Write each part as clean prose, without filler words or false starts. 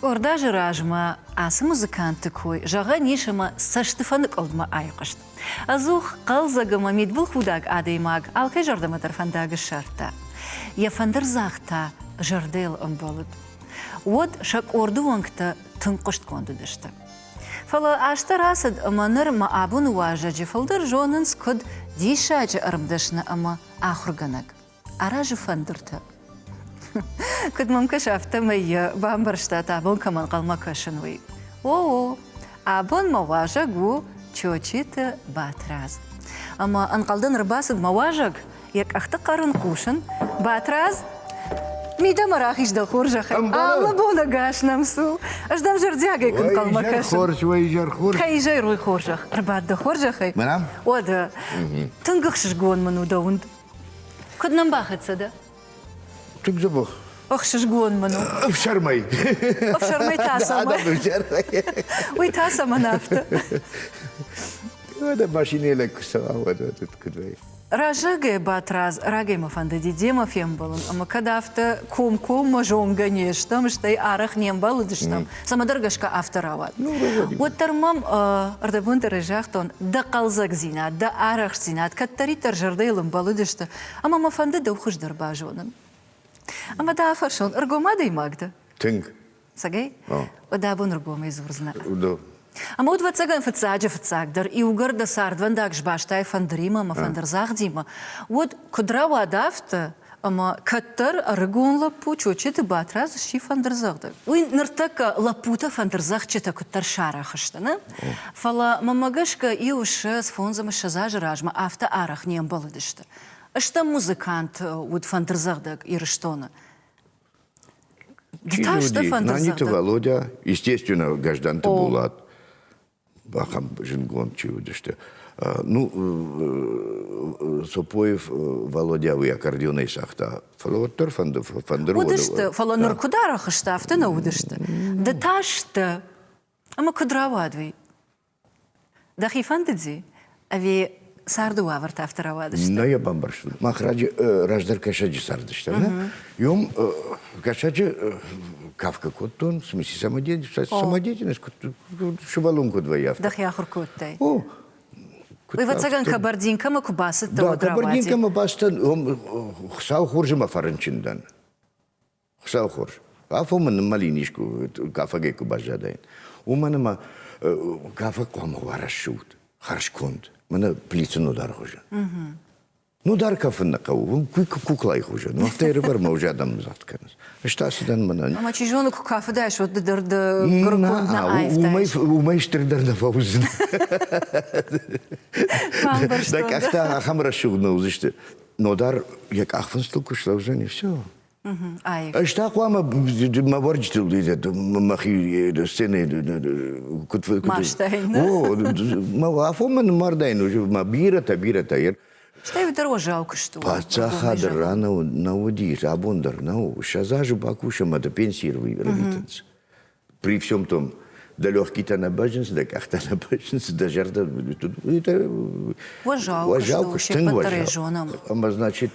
Шкорда жиражма, асы музыканты кой, жаға нешіма саштыфанық олдма айқышт. Азух қалзагыма медбіл худаг адаймаг, алкай жардаматар фандағы шарта. Яфандыр зақта жардел ымболыд. Вот шак орду ваңкта тынқышт кондыдышты. Фала аштар асад ыманыр ма абун уажаджи фалдыр жонынс код дишаджи ырымдышны ама ахурганак. Аражы фандырты. Код мамка шафта май бамбарштат абун каман қалма кашынвай. О, абун маважа гу чочиты батраз. Ама анқалдан рыбасыд маважаг, як ахты қарын қушын, батраз мида марахиш да хоржахай. Алла бона гашнамсу. Аждам жардягай кын қалма кашын. Хорж, вайжар хорж. Хайжай руй хоржах. Рыбат да хоржахай. Манам? Ода. Тынгықшыш гуон ману даунд. Код нам бахатса да? Түк забах. Охшыш гуон ману. Овшармай. Овшармай тасама. Ой тасама нафта. Ода машинеле кусава, ода тут кудвай. Ражагай батраз, рагай мафанда дидема фембалын. Ама кадафта ком-ком мажон конечно, мыштай арах нембалы дыштам. Самадыргашка авторават. Вот тармам ардабун тарajахтон да қалзак зинат, да арах зинат, каттари таржардайлым балы дышты. Ама мафанда да ухуждар бажонын. Ама да афаршон, ыргомадай магда. Тынг. Сагай? Ода бун ыргомай зурзна. Удо. Ама от вацаган фацаджа фацагдар, и угар да сардван да акшбаштай фандрима, ма фандарзахдима. Вот кудрава адафта, ама каттар аргон лапу чочеты батраз ши фандарзагдар. Уй нартака лапута фандарзахчета куттар шарахыштана. Фала мамагашка и уша с фонзама шазажа ражма авто арах не амбалыдышты. Ашта музыкант вот фандарзагдаг и рештона. Да что Нанита Володя, естественно, Гаждан-то Булат. Бахам Жингон чудо-что. Ну, Сопоев, Володя, вы аккордеоной сахта. Фалотор фандер. Удышты, фалонур кударах штафты на удышты. Да ташты. Ама кудравадвей. Да хифандыдзи. А ви сарду аварт авторавадышты. Ну, я бамбаршу. Махраджи раждар кашаджи сардышты. Йом кашаджи кавка коттон, в смысле самодеятельность, шевалунку двоя. Да хяхур коттай. Вы вот цаган кабардинка ма кубасы того дравати. Да, кабардинка ма бастан, хсау хоржи ма фаранчиндан. Хсау хорж. Афо ман малинишку кафаге кубажадайн. Умана ма кафа кома варашут. Харшконд. Мана плицын удар хожа. Ну, дар кафына кау, куклай хуже. Ну, автойры бар, мы уже адам затканыз. Что сюдан мана? Ама чижону кафы даш, вот дырды гуркунд на айфташ. Умай штырдырда фаузын. Так, ахта ахамра шугнул, зашты. Но дар, як ахфанстыл кушлау жане, все. А что аквама маварджитыл, махи сцены, Маштайн. О, афоман мардайн, уже бира та. Что я видел жалко, что? Пацаха рано наводишь, абондар, нау. Шазажу бакуша мада пенсировый равитанц. При всем том, да легкий-то набаженс, да как-то набаженс, да жарда. Это жалко, что батарейжоном. А значит,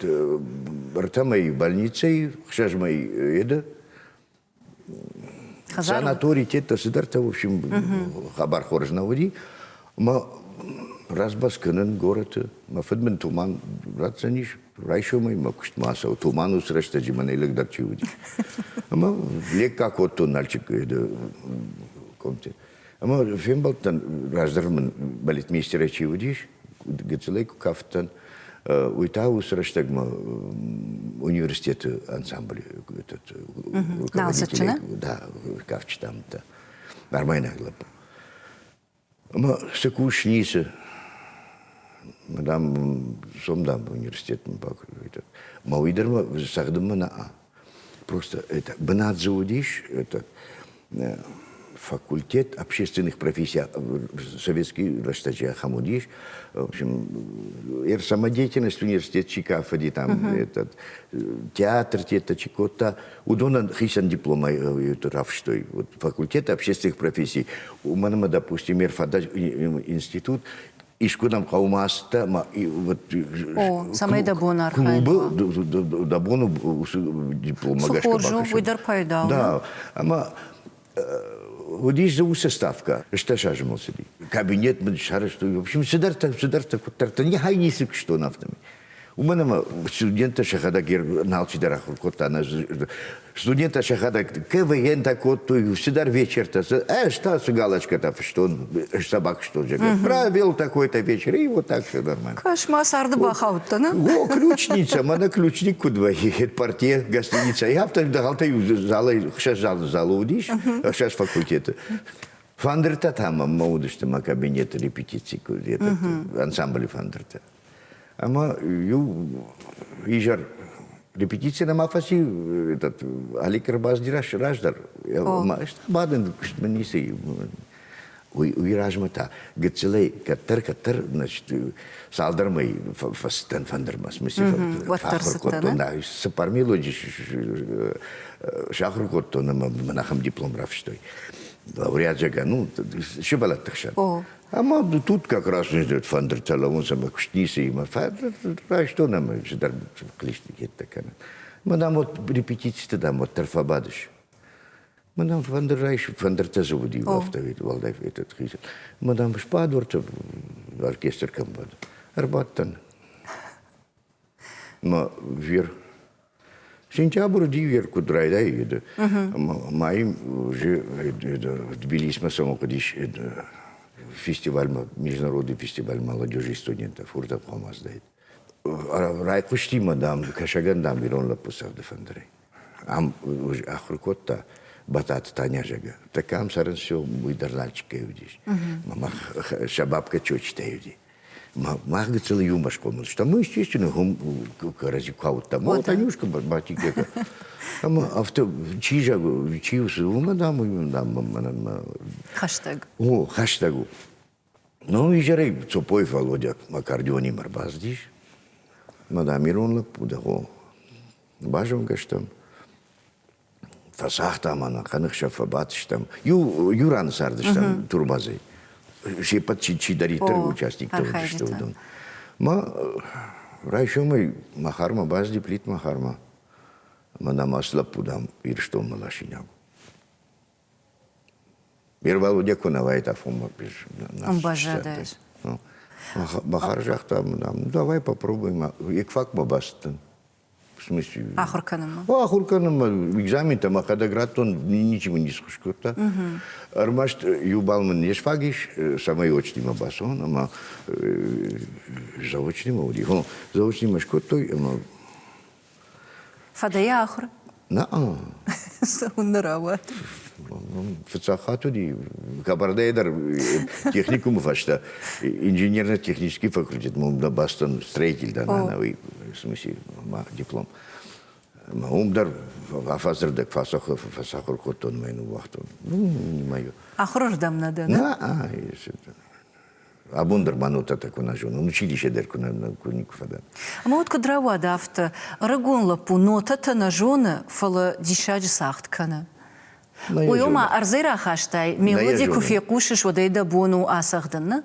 рта моей больницей, хшаж моей еда. Санаторий, тета, сидарта, в общем, хабар хорж наводи. Разбасканен город, мафедмен туман, рацаниш, райшомай, макушт маса, туману среща джимане легдар чуди. Ама лек как от тональчик это комте. Ама фембалтан раздермен балетмейстера чудиш, гецелейку кафтан, уитау среща гма университет ансамбль этот. Да, кафч там-то. Нормально глупо. Ама секушница. Мадам Сомдам университет Мауидерма сагдыма на А. Просто это Бнадзаудиш, это факультет общественных профессий, советский Растача Хамудиш, в общем, самодеятельность университет Чикафади, там этот театр, это Чикота, удона хисан диплома, это равштой, вот факультет общественных профессий. У меня, допустим, институт. Ишкудам хаумаста, вот самый дабон клубы, дабону диплома. Сухожу, выдар пайдал. Да, ама Удишь за составка, что шажем себе. Кабинет мы шаришь, что в общем сюда не хайнисик что нафтами. У меня студенты шахада гер налчи дараху котана студенты шахада КВН так вот то всегда вечер-то что с галочка-то что собак что же провел такой-то вечер и вот так все нормально. Кошмар сардыбахаутта, на? О, ключница, мана ключник куда партия гостиница. Я автор догалтаю залы, сейчас зал удишь, сейчас факультеты. Фандерта там, молодость, там кабинет репетиции, этот ансамбль Фандерта. Ама ижар репетиция на мафаси этот Аликер Баздираш раждар. Баден кштмениси уиражмата гцелей каттер значит салдармай фастен фандермас миси фахркотто да сапармилоджи шахркотто на манахам диплом равштой. Лауреат Жага, ну, еще балат тахшат. А тут как раз идет фандер целом, сам кштниси има. Что нам ждар клишники такая. Мадам вот репетиции там вот тарфабадыш. Мадам фандер райш фандер тазуди вафтавит валдай этот хизет. Мадам шпадворт оркестр камбад. Арбаттан. Ма вир. Сентябрь дивер кудрайда иде. Майм уже Тбилиси самокодиш фестиваль, международный фестиваль молодежи и студентов. Урта помаздает. Райкушти мадам кашаган дам вирон лапусав дефендерей. Ам ахрукотта батат таня жага. Такам саран все уйдарлальчика юдиш. Мама шабабка чочта юди. Мах целый юмор школы. Что мы, естественно, разикаут там. Вот Танюшка, батикека. Авто чижа, чиус, мадам. Хаштаг. О, хаштагу. Ну, и жарей, цопой Володя, аккордеони марбаздиш. Мадам Иронла, пудаго. Бажам гаштам. Фасах там, она, ханахша фабатиш там. Юран сардиш там, турбазы. Шепот чидаритер участник того, что он. Ма райшо мы махарма базди плит махарма. Мадам аслапудам ирштом малашиням. Мирвалу декунавай тафума пиш. Амбажадеш. Махаржах там, давай попробуем. Икфак мабастан. В смысле? Ахурканым. Ахурканым экзамен там, а когда гратон ничего не слышит. Армашт юбалман не шфагиш, самый очный мабасон, ама заочный мауди. Заочный машкотой, ама. Фадая ахур. На. Сауннарават. Фацахату ди Кабардейдар техникум фашта инженерно-технический факультет, мумда бастон строитель да нановый, в смысле диплом. Мумдар афазрдак фасахур коттон майну вахтон. Ну не мое. Ахур ждам надо, да? Да, абундар манута таку на жон. Училище дерку на кунику фада. А мы вот кудрава дафта рагонла пунота та на жона фала дишаджи сахткана. Уйома арзера хаштай мелодия куфе кушиш водайда бону асахдана.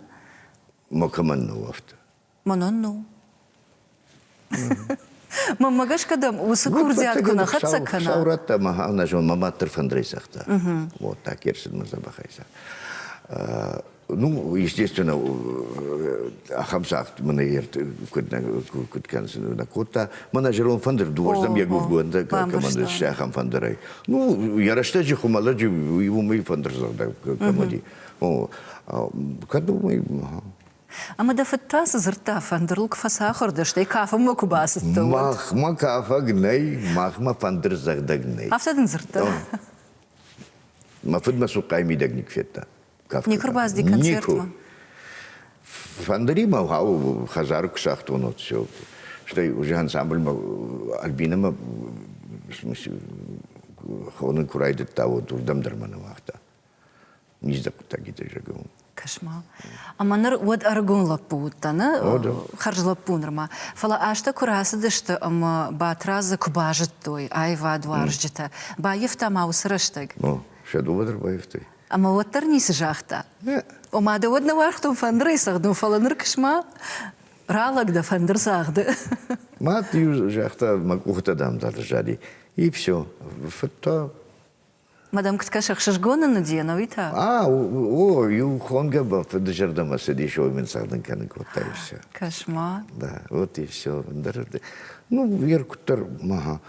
Макаманну вафта. Мананну. Мамагаш кадам усакурдяткана хатсакана. Сауратта махана жон маматтер фандрейсахта. Вот так ерсид мазабахайса. Ну, естественно, ахамсахт манайерт куткансен на кота менеджером фандер дуаждам ягув гуанда команда шахам фандерай. Ну, яраштаджи хумаладжи его мы фандер зада команди. О, кадумай. А мы дафтас зрта фандерлук фасахор да что и кафа макубас. Махма кафа гней, махма фандер загдагней. Афтадын зрта. Мафуд масукай мидагник фетта. Не курбазди концерт ма. Фандери махау хазар ксахтон вот все. Что уже ансамбль Альбина ма в смысле хонен курайдет того турдам дармана вахта. Низда кутаги даже говорю. Кошмар. А манер вот аргон лапутана, харж лапунрма. Фала ашта кураса дешта ама батраза кубажет той, айва дварждета. Баев там аусраштаг. О, шаду вадр баев той. Ама вот тарнис жахта. Ома да водна вархтом фандрейсах, но фала ныркшма ралак да фандрсахда. Мат ю жахта макухта дам дал жали. И все. Фото. Мадам Кткашах Шашгона Надена, вита. Ю хонга баф дежардама сидишь, мен сагдын канык вот и все. Кошмар. Да, вот и все. Ну, еркутар маха.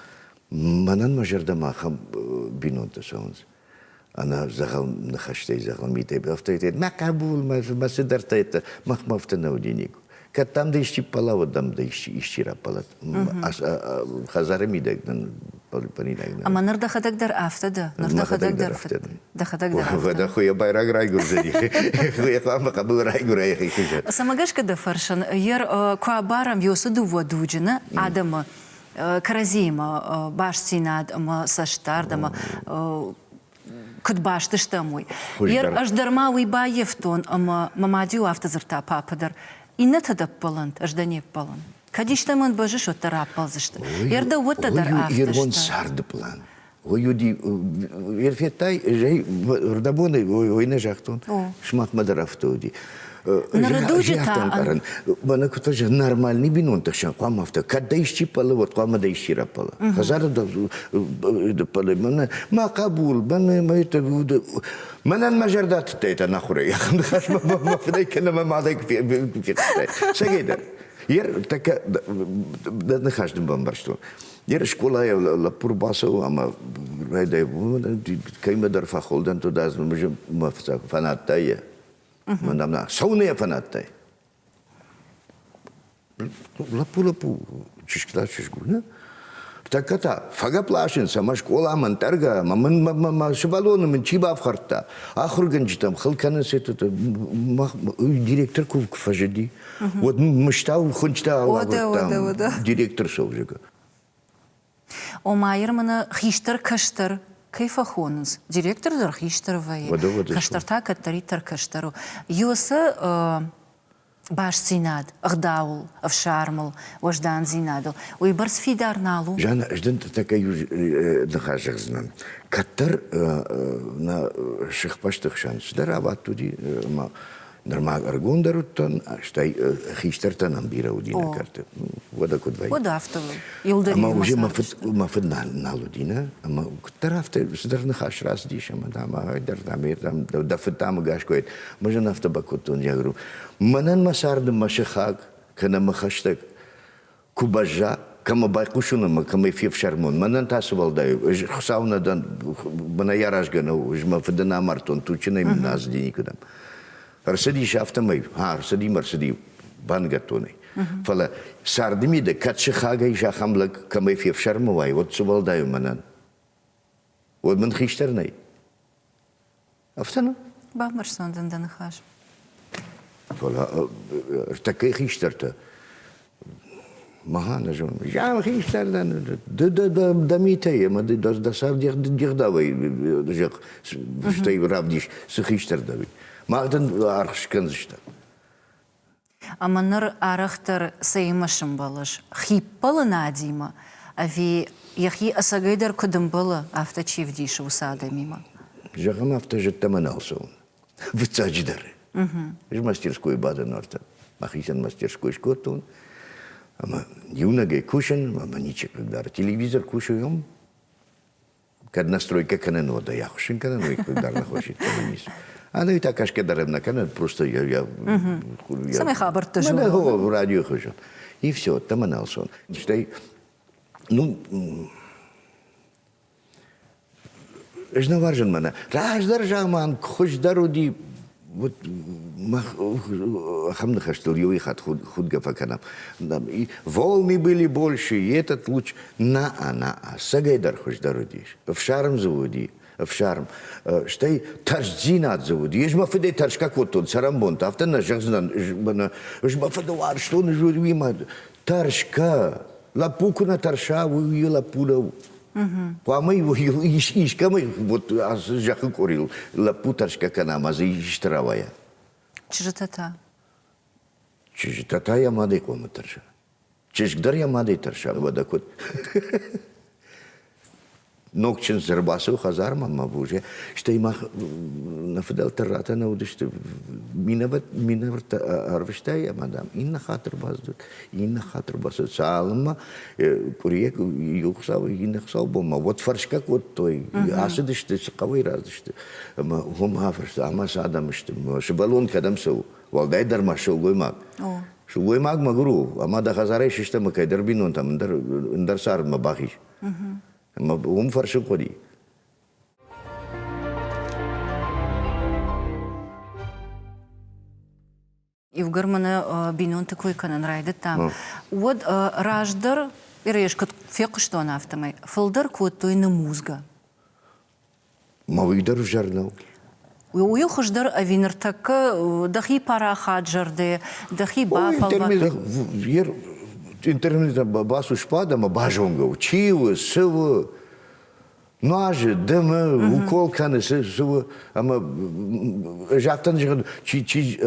Манан мажардама хам бинонта сонс. Она загал нахаштай загал митебе автоитет. Макабул масидарта это махмафта на удинику. Kad tam da iščipala, dam da iščirapala. Хазары мидек, панидек. Ама нырда хадагдар афтада, нырда хадагдар фт. Да хадагдар афтада. Да хуя байраг райгур зеди. Хуя хама кабыл райгур айхи хижат. Самагашка да фаршан, ер куабарам йосуду водуджина, адама каразима башцинад, ама саштардама, кудбашты штамуй. Ер аждарма уйба ефтон, ама мамадию автозырта пападар. إن تدبلند أجدني بلند كديش تمن بجش وترابل زشت يرد وتدر أفتش يرون سارد بلان ويودي يرفيتاي جاي ردبوني وينجحتون شمات مدرفتودي نردوجتا أنا كنت أجي نورمالني بينون تخشان قام أفتح كدا يشتيبلا وقام دا يشيرابلا هزار دبلا من ما قبول من ما يتبود من المجردات تيتا نخوري يا أخي خش ما فديك أنا ما عادك في سجيدا ير تك نخش دم برشتون ير شكولا يا لبور باسو أما هيدا كيما درفا خولدن تو داز مجم ما فنات تايه Мадамна, сауная фанаттай. Лапу, чишкла чишгуна. Так это, фагаплашин, сама школа, мантарга, мама шибалона, мен чиба вхарта. Ахурганчи там, халкана сету, директор кубк фажеди. Вот мечтал, хончта, директор совжига. О майермана хиштар каштар. كيف خونز ديريكتور در خيشتر ويا كشترتا كتريتر كشترو يوسا باش زيناد اغداول افشارمل وجدان زينادل ويبرس في دار نالو جانا اجدنت تكايو نخاشق زنان كتر نا شيخ باشتخ شانس در ابات تودي ما نرمال ارغون دروتن اشتاي خيشترتا نمبيرا ودينا كارت ودا كود فاي ودا افتو يلدري اما وجي ما فد نالو دينا اما كترافت صدر نخاش راس ديش ما دام در دامير دام دفت دام غاش كويت مجا نفت باكوتون يغرو منن مسارد مشخاك كنا مخشتك كوباجا كما بايقوشونا ما كما في شرمون منن تاسوال دايو خساونا دان بنا ياراجغنا وجما فدنا مارتون توچنا من ناز دي никуда رصدي شافتمي رصدي مرصدي بانغتوني فلا ساردمي ده كاتش خاغي شاخملك كما في شرمواي وتسوال دايو منن ومن خيشترني افتنا بامرسون دن خاش فلا ارتكي خيشترته مهانا جون جام خيشتردن دميتي ما ده صار ديغداوي دجق شتي رافديش سخيشتردوي ما أقدر أرخش كنزشتا أما نر أرختر سيمشم بالش خيبال ناديما أفي يخي أساقيدر كدم بلا أفتا تشيف ديش وسادة ميما جاغم أفتا جتا منالسون بتساجدر إيش мастерской бада норта махисен мастерской шкотун أما юнаге кушен أما ничек когда телевизор кушаем kad настройка каненода яхшин каненой когда нахошит канемис أنا يتاكش كده ربنا كانت просто я سامي خبر تجول أنا هو راديو خشون и все تمنالسون شتي ну إجنا وارجن منا راج درجة مان خوش دارودي вот خمنا خشتل يوي خد خود قفا كلام волны были больше и этот луч на сагайдар خوش داروديش в шарм заводи в шарм شتي ترجينات заводи يجمع في دي ترج как вот он сарамбон тафтана жагзнан бана يجمع في دوار что он жури ма таршка лапуку на тарша вы лапулау Памай иш камай вот жахы корил лапутаршка канамазы иштравая. Чижитата. Чижитата я мадей коматарша. Чижгдар я мадей тарша вадакот. نوكشن زرباسو خزار ما بوجه شتي ما نفدل ترات انا ودشت مينبت عرفتي مدام ان خاطر بازد ان خاطر بس سالما كوريك يوخساو ان خساو بما وتفرشك كوتوي اسدشت قوي رازشت ما هم هافرست اما ساده مشت شبالون كدم سو والداي درما شو ما شو ما مغرو اما ده خزاري ششت ما كيدر بينون تم اندر صار ما باخيش ما هم فرشوا قدي يوغر من بينون تكوي كان رايد التام ود راجدر يريش كت فيقش دون افتمي فلدر كوتوي نموزغا ما بيقدر جرنو ويخش در أفينرتك دخي باراخات جردي دخي بافل интернет басу шпада ма бажонго чиу су наже дема укол кане су ама жафтан жиган чи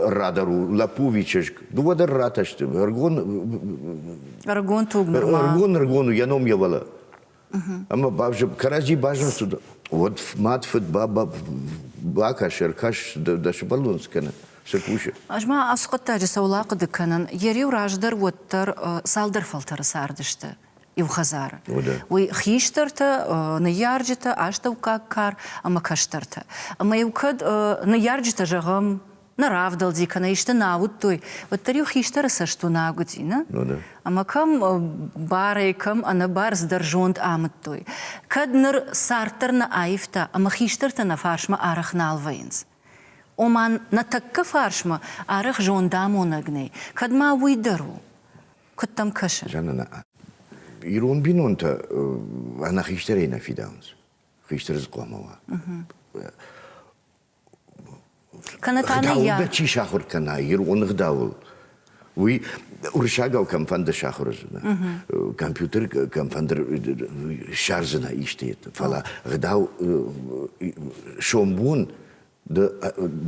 радару лапувичеш дуадар раташт аргон тугнерма аргон яном явала ама бажо каражи бажон суда вот матфет баба бакашер каш да шбалунскана سكوشة. أجمع أسقط تاج سولاق دكانن يريو راجدر وتر سالدر فلتر ساردشته يوخزار. وخيشترته نيارجته عشته وكاكار أما كشترته. أما يوكد نيارجته جغم نرافدل دي كنا يشتناود توي وتريو خيشتر سشتو ناقدينا. أما كم باري كم أنا بارز درجوند آمد توي. كد نر سارترنا عيفتا أما خيشترته نفارش ما أرخ نالوينز. ومن نتك فارشما أرخ جون دامو نغني كد ما ويدرو كتم كشر جانا يرون بينون تا أنا خيشترينا في داونز خيشتر زقوما كانت أنا يا غداول بتشي شاخر كنا يرون غداول وي ورشاقو كم فند شاخر كمبيوتر كم فند شارزنا يشتيت فلا غداو شومبون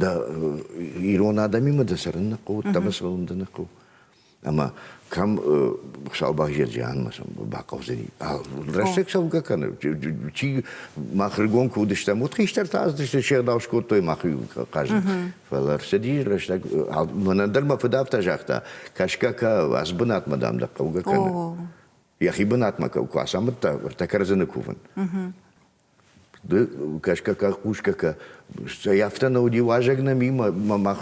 da iron adamı mı da sarın nako tamasın da nako ama kam şalbah yercan mı bakavzeni restek savga kanı çi mahrgon kudişte mutkişter tazdişte şerdavş kotoy mahyu kajı falan sedi restek manandar ma fadafta jakta kaşkaka azbınat madam da kavga kanı ya hibnat ma kasamat ta takarızını kuvun кашка кушка яфта на уди важагна мимо мама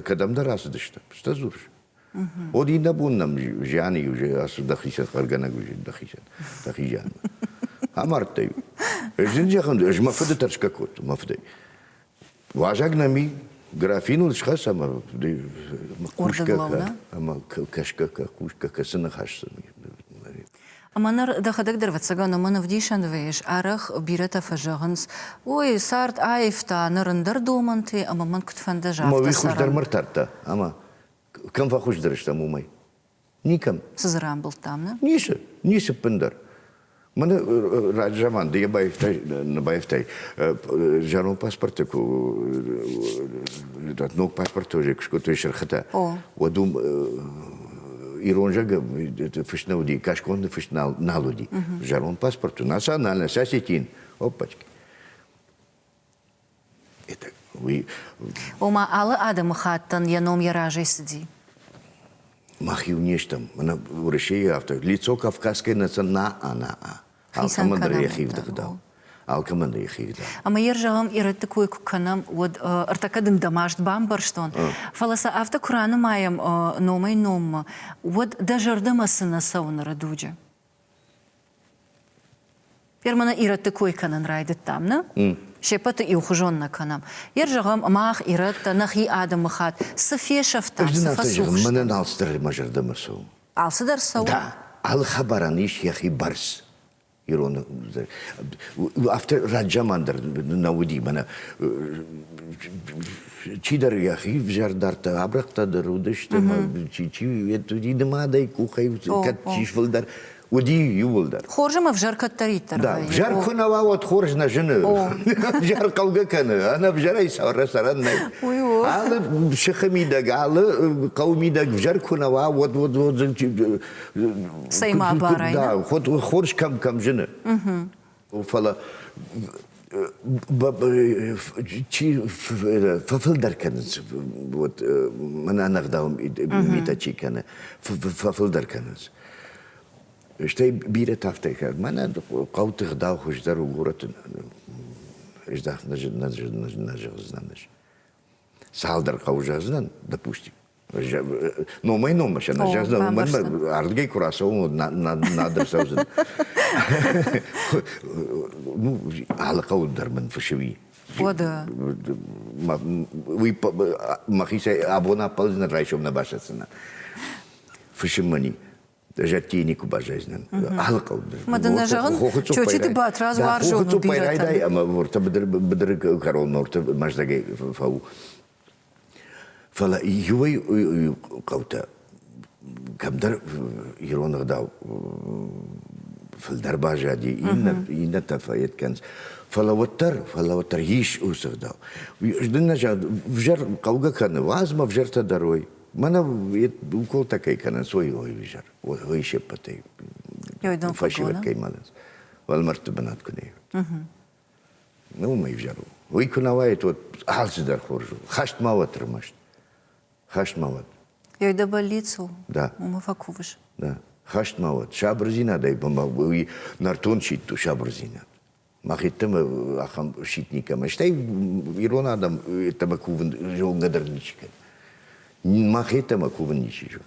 кадам да раздышта стазурш оди на буннам жани уже асу дахиса харгана гуже дахижан амартай жинжахан жма фада таршка кот мафдай важагна ми графину шхаса ма кушка ама кашка кушка сына хашса أمانر دخدك درفت سجانا من فديشان ويش أرخ بيرتا فجانس وي صارت عايفتا نرندر دومنتي أما من كنت فندجا ما ويخوش در مرتارتا أما كم فخوش درشتا مومي نيكم سزران بلتامنا نيسا بندر من راجمان دي بايفتاي جانو باسبورتكو نوك باسبورتو جيكشكو تويشر خطا ودوم иронжага фишнауди кашкон фишнал налуди жарон паспорту национально сасетин опачки это вы ома ала адам хаттан яном яражей сиди махью нештам она в России авто лицо кавказской национальна она алкомандр яхив дагдал алкомандр яхив да ама ержагам ираттыкуй куканам вот артакадым дамашт бамбарштон фаласа авто кураны маям номай номма вот дажардамасына саунара дуджа Пермана ираттыкуй канан райдыт тамна шепаты и ухожонна канам ержагам мах иратта нахи адам хат сафешафтан сафасух менен алстыр мажардамасу алсыдар сау да ал хабараниш яхи барс يرون after راجماندر نودي منا چیدر یخی وجردارت ابرقت در ودشت ما چی یتودی دمادای کوخی کت چیش ولدر ودی یولدر خورج ما فجر كتريتر да فجر كنا وات خورج نجن فجر قوقا كان انا فجر يسور سرنا على شخمي دق على قومي دق فجر كنا وات سيما باراي да خورج كم جن فلا ففل دركنز من نخدم ميتا تشيكنا ففل دركنز اشتي بيرة تفتكر من قوت غدا خوش در وغورت اشتاق نجز سال در قوجازن допустим но мы но машина жазда мен ардгей курасоо надыр саузын ну алакау дарман фшви вода вы махисе абона ползна райшом на башасына фшмани жатинику бажазнан алакау мадана жагын чочити батраз варжо ну пайрайдай ама ворта бедер карол норта маждаге фау فلا يوي قوتا كم در يرون غداو في الدرباجة دي إن تفايت كنز فلا وتر يش أوس غداو وجدنا جاد فجر قوجا كان وازما فجر تدروي ما أنا وكل تكي كان سوي هو فجر هو شبتي فاشيت كي مالس والمرتبنات كنيه نو ما يفجروا ويكون وايد حالس در خرجوا خشت ما وترمشت خشت مواد. Я иду в больницу. Да. Мы факувиш. Да. Хашт مواد. شابرزينا داي بما نارتون شيتو شابرزينا. ما خيتم أخم شيتنيكا ما شتاي يرون آدم تبكوفن جو قدر نيشكن. ما خيتم كوفن نيشي جو.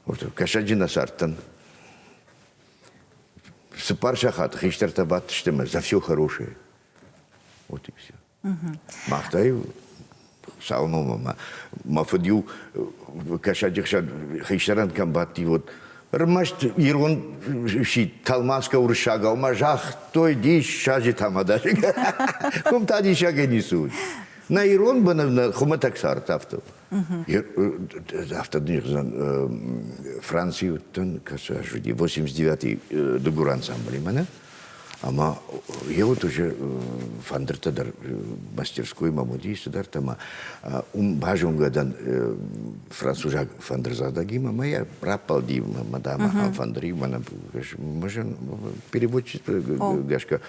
вот كشجنا سارتن. سپارشا خات خيشتر تبات شتم за все хорошее. Вот и все. ماختاي ساونو ما فديو كشاجخ خيشتران كم باتي вот رمشت يرون شي تلماسكا ورشاغا وما جاخ توي دي شاجي تاماداشي كم تادي شاغي نيسو на يرون بنا خمتك صار تافتو автор Франции тон кашажуди 89-й дугур ансамбль именно ама я вот уже фандерта мастерской мамуди сюда тама бажунгадан француза фандерзадаги мама я пропал мадама фандри мана можем переводчик гашка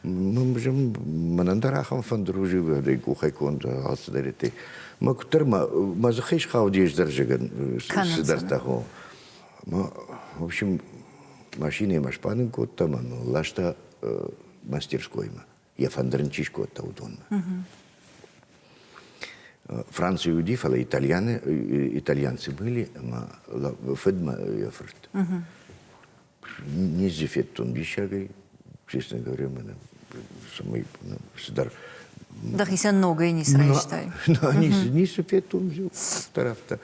можем манандарахам фандружи в кухайкон асдерите мактерма мазахиш хаудиш даржаган сидартахо в общем машине машпанын коттама лашта мастерской ма. Я фандренчишко таудон. Францию удифала итальянцы были, ма федма яфрт. Не зефет тон бишагай, честно говоря, мы самый сдар. Да хисан много и не срачтай. Не зефет тон взял тарафта.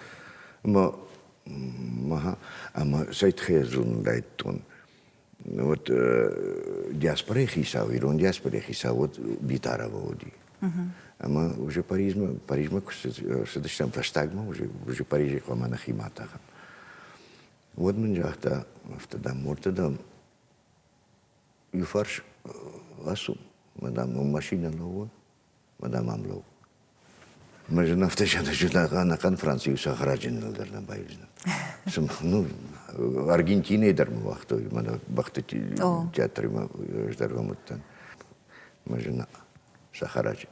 Ма сайт хезун дайт тон. Вот диаспора хисау, ирон диаспора хисау, вот битара води. А мы уже Париж мы сюда фаштагма, уже Париж к вам на химатах. Вот мы жахта автодам, мортадам. Юфарш асу, мадам машина новая, мадам амлов. Мы же на автожаде на конференции Сахараджин на Байвизна. Ну, Аргентине дарм вахтой, мы бахты театры мы ждарвам оттан. Мы же на Сахараджин.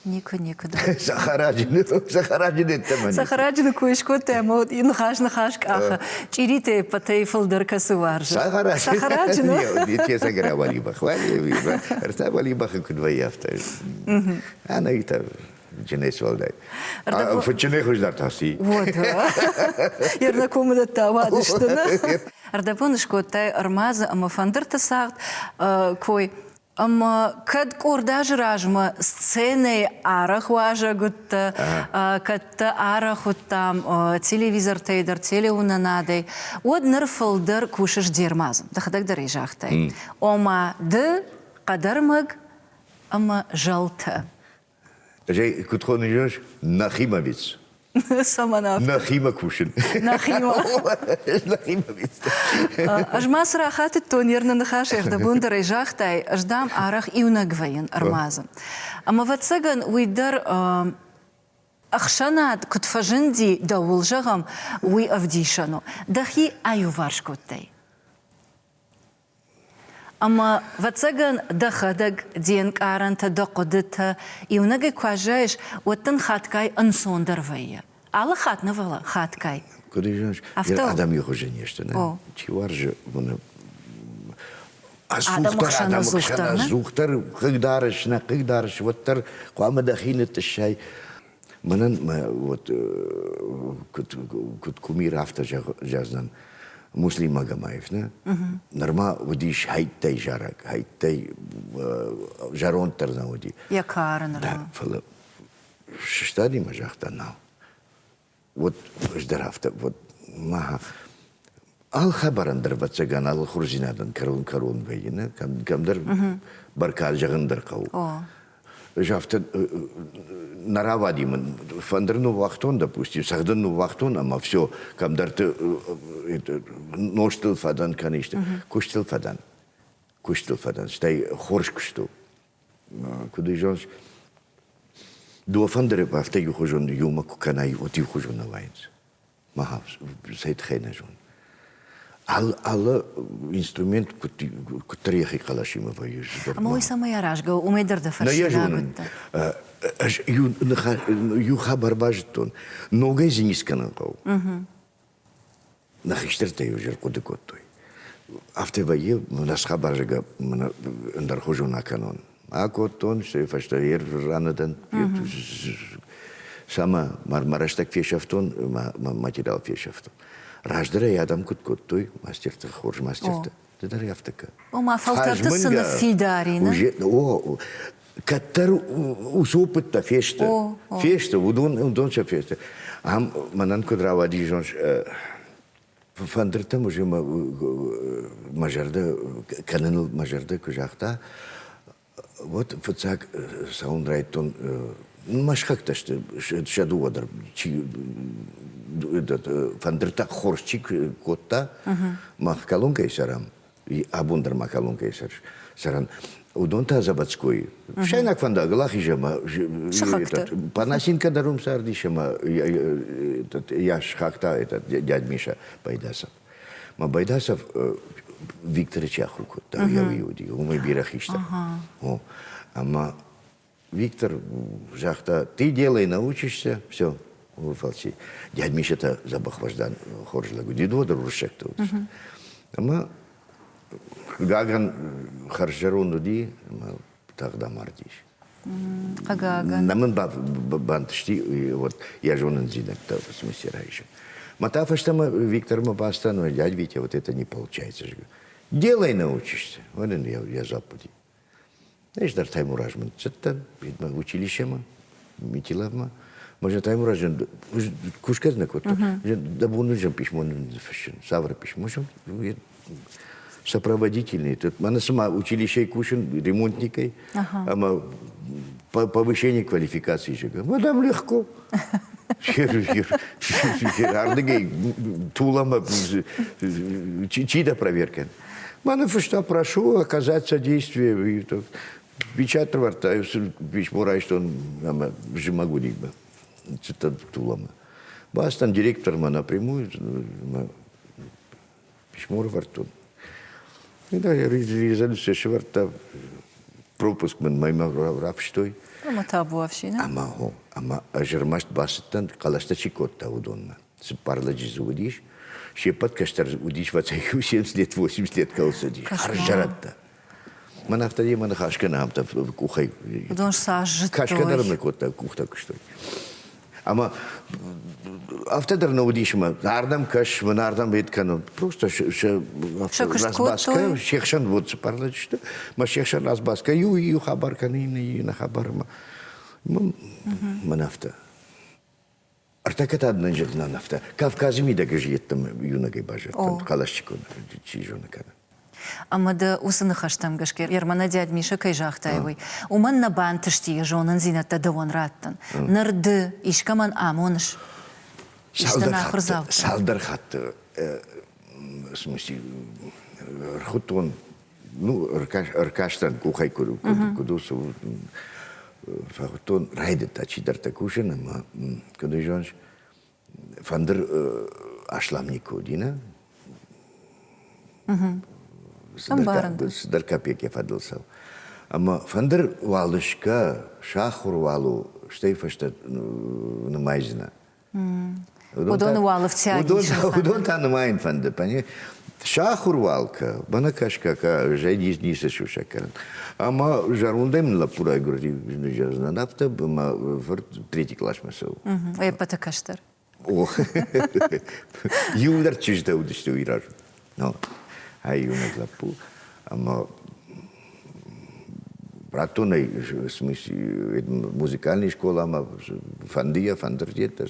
Никуда. Сахараджин это мы. Сахараджин кое-что тема, и нахаш каха. Чирите патейфл деркасуварж. Сахараджин. Нет, я загравали бахвали, ртавали баху кудваяфта. Она это جنس والداي فجنه خوش دار تاسي вот يرنا كومدا тавадыштына ардапоныш коттай армаза ама фандырта сагт кой ама кад кордаж ражма сцены арах важа гутта катта арах там телевизор тейдер телеунанадей од нырфылдыр кушыш дермазым дахадак дарыжахтай ома ды кадармык ама жалта Жай кутхон идешь нахимовец. Саманав. Нахима кушин. Нахима. Нахимовец. Ажмас рахат то нервно нахашер да бундер жахтай аждам арах иунагваен армаза. Ама ватсаган уйдар ахшанат кутфажинди да улжагам уй авдишану. Дахи аю варшкоттай. أما فتسجن دخدق دين كارن تدقدت يونجي كواجاش وتن خاتكاي أنسون درفية على خاتنا فلا خاتكاي Куди жаш? Адам його нечто, не? Чи варже воно... Адам зухтар, кыгдарыш, воттар, куама дахин это шай. Манан, вот, кумир автор жаздан, Муслим Магомаев, не? Норма, водиш, хайттай жарак, хайттай жарон тарна води. Якара норма. Да, фала. Шестади мажахта нау. Вот ждарафта, вот маха. Ал хабарандыр батсаган, ал хурзинадан карун вейне, камдар баркал жагындар кау. Жафта наравадимын, фандерну вахтон, допустим, сахдыну вахтон, ама все, камдар ты ноштыл фадан, конечно, куштыл фадан, стай хорш кушту. Куда жонш? До фандеры вахта юхожон юма куканай, вот юхожон на вайнс. Маха, сайт хайна жон. Алла инструмент, который я калашима воюю. А мой самый яражга, умейдер да фаршина. Ю хабар бажтон, нога зинисканан кау. Нахиштерте южер куды коттой. Автовае нас хабаржга ндархожу на канон. А коттон, что фаштаер ранаден. Сама мармараштак фешафтон, материал фешафтон. Раждыра ядам кут-кут-той, мастер-то, хорж мастер-то. Ты дар явтака. О, ма фалтарты сына фидарина. О, каттар усопыт-то фешта. Фешта, удон ша фешта. Ам манан кудрава дижонш, фандыртам уже мажарда, кананыл мажарда кужахта. Вот фацак саундрайтон, машхак-то, что шадуадар, фандырта хорчик котта, махкалунка и сарам, и абундар махкалунка и саран. Удонта забацкой. Шайнак фанда глахи жама, панасинка дарум сарди шама, я шхакта, этот дядь Миша Байдасов. Ма Байдасов Виктор Чахруку, да, я в Иуди, у мой бирахишта. Ама Виктор жахта, ты делай, научишься, все. Фалси. Дядь Миша-то забахваждан хоржлагу. Дидводар уршек-то. Ама Гаган харжаруну ди, тогда мардиш. Гаган. Намын бантышти, вот я же он зинак-то в смысле раньше. Матафаштама Виктор Мапастан, дядь Витя, вот это не получается. Делай, научишься. Вот я запади. Знаешь, дар таймуражман. Цеттан, училищема, митилавма. Можно таймуражен, кушка знак вот. Да бунужем письмон, савра письмошем. Сопроводительный. Тут она сама училище кушен, ремонтникой. Ама повышение квалификации же. Мадам легко. Ардыгей тулама чьи-то проверка. Мана что прошу оказать содействие. Печатаю письмо, что он же могу не бы. Это тулама. Бастан директор напрямую письмо рвартун. И да, я резолюция шварта пропуск мен майма равштой. Ама табу вообще, да? Ама ажермашт басыттан калашта чикотта удонна. Сыпарла жизу удиш. Шепат каштар удиш вацайку 70 лет, 80 лет калсадиш. Харжаратта. Мана автоде мана хашкана амта кухай. Удон сажжитой. Хашкадарна котта кухта куштой. Ама автодар удишма ардам каш, ардам веткану. Просто разбаска, шехшан вот сыпарла что. Ма шехшан разбаска, ю хабар канина, ю на хабарма. Манафта. Артаката одна жена нафта. Кавказы ми дага жиеттам юнагай бажаттам. Калашчикон чижона кана. Ама да усыны хаштам гашкер. Ермана дядь Миша кайжахтаевой. Уман на бантышти жонын зинатта давон раттан. Нырды ишкаман амоныш. Салдар хатты. В смысле, рхутон, ркаштан кухай кудусу. Фахтон райдет ачидар такушен, ама куда жонш фандер ашламнику дина. Sidar kapiyek yafadıl sav. Ama fandır valışka şahur valu штейфашта намайзна. Удон валов тяги. Удон та намайн фанды, пани. Шахур валка, бана кашка, жайдис ниса шушакаран. Ама жарундем ла пура гурди жазна нафта, ма фор третий класс масау. Ой, патакаштар. Ох. Юлдар чижда удишты уйраж. Но, ай юнат лапу. Ама Братуной, в смысле, музыкальная школа, ама фандия, фандердет,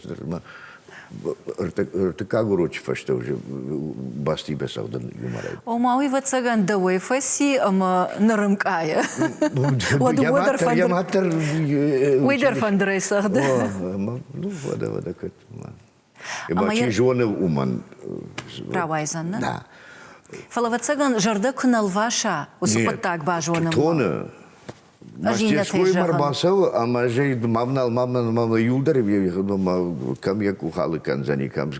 РТК Гурочева, что уже басти бесаудан юморай. О, мауи вацаган давай фаси, ама нарамкая. Я матер... Уйдер фандрей сахда. Ну, вода, кот. Ама чижоны уман. Правайзан, да? Да. Фалавацаган жарда кунал ваша, усупаттак бажоным. Тоны. Мастерской марбасов, а мажей мамна юлдар, кам я кухалы канзани, кам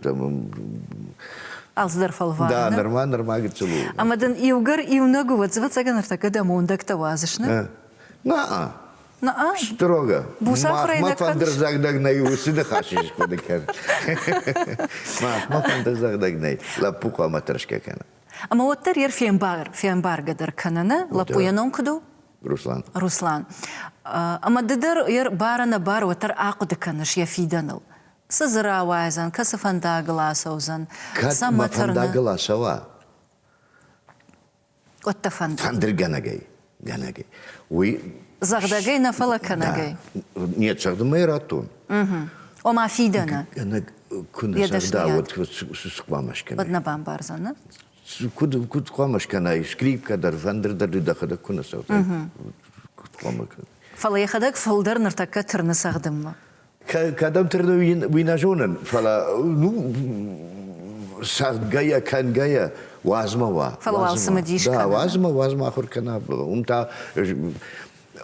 там. Алсдар фалва. Да, нормально целую. А мадан иугар иунагу вацаган артака да мондак тавазышна. На. На. Строго. Ма фандерзак дагнай, усида хашиш подекер. Ма фандерзак дагнай. Лапука аматрашка кана. Ама оттар ер фембар гадар канана, лапуянон куду? Руслан. Ама дыдар ер барана бар оттар ақудыканыш я фиданыл. Сызыра вайзан, касы фандагыла саузан. Ма фандагыла сава. Отта фандагы. Фандыр ганагай. Загдагай на фалаканагай. Нет, сагдамай ратун. Ома фидана. Куна сагда, вот сквамашкана. Вот на бамбарзана. Куд сквамашкана, скрипка дар фандыр дар дудахада куна сагда. Фала яхадак фалдар нартака тырны сагдымма. Кадам тырны винажонан, фала, ну, сагдгая, кангая, вазмава. Фала валсама дишкана. Да, вазма ахуркана. Умта...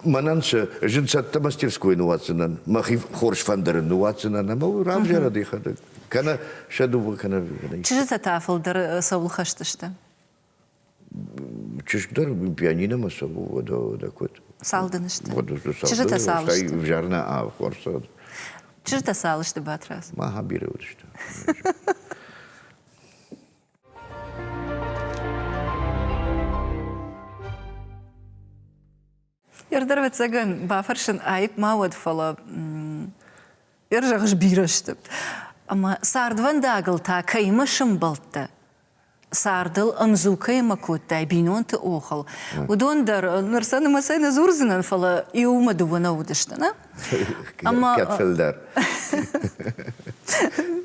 Мананша, жинсатта мастерской нуатсынан, махи хорш фандер нуатсынан, ама рамжара дихада. Кана шадува кана. Чижита тафылдар саул хаштышта? Чиждар пианино масабу да кот. Салдынышта. Чижита салышта. В жарна а хорса. Чижита салышта батрас. Маха биревдышта. Ярдарвет цаган бафаршын айып мауад фала ержағыш бирашты. Ама сардван дагыл та кайма шымбалтты. Сардыл амзу кайма коттай бинонты охал. Удондар нарсаны масайна зурзынан фала иума дувана удыштана. Катфелдар.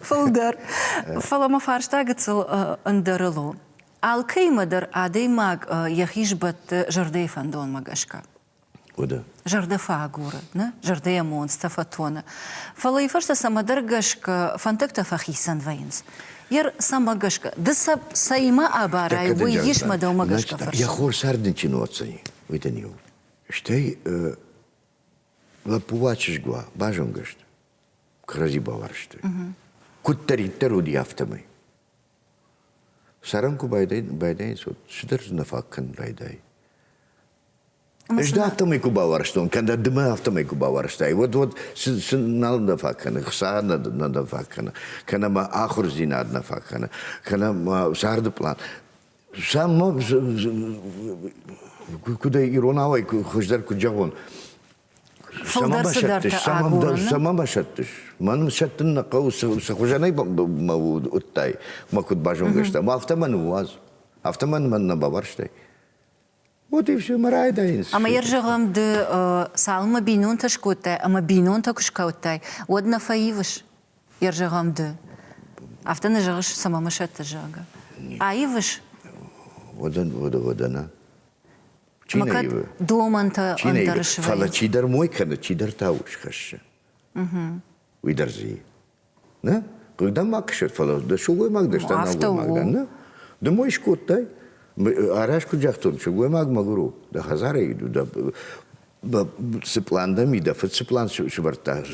Фалдар. Фала ма фарштагыцыл андарылу. Ал каймадар адей маг яхиш бат жардей фандон магашка. Oda. Жарда фагура, не? Жарда ямонста фатона. Фала и фашта самадаргашка фантекта фахисан вайнс. Яр самагашка. Да саима абарай, вы еш мадау магашка фарш. Я хор сардинчину оцени. Это не. Штей лапувачиш гуа, бажон гашт. Крази баваршты. Куттаритер уди автомай. Саранку байдай, сот шидер нафаккан байдай. Жда автомай кубаварштон, когда дыма автомай кубаварштай. Вот надо факкана, хса надо факкана, когда ма ахурзи надо факкана, когда ма сарды план. Сам куда иронавай хождар куджагон. Сама башаттыш. Маным шаттын на кау сахужанай мау уттай. Макут бажон гашта. Ма автоман уаз. Автоман ман на баварштай. Вот и все, марай дайнс. Ама ержағам ды салма бинон ташкоттай, ама бинон такушкауттай. Одна фаивыш ержағам ды. Автаны жағыш сама машатты жага. Аивыш? Водана. Макат доманта андарышвай. Фала чидар мой кана, чидар тауш хаша. Уйдарзи. На? Когда макшет фала, да шугой мак, да штанагой мак, да? Да мой шкоттай. Арашку джахтон, шугой мак магуру. Да хазара иду, да сыпландами, да фыцыплан шварта,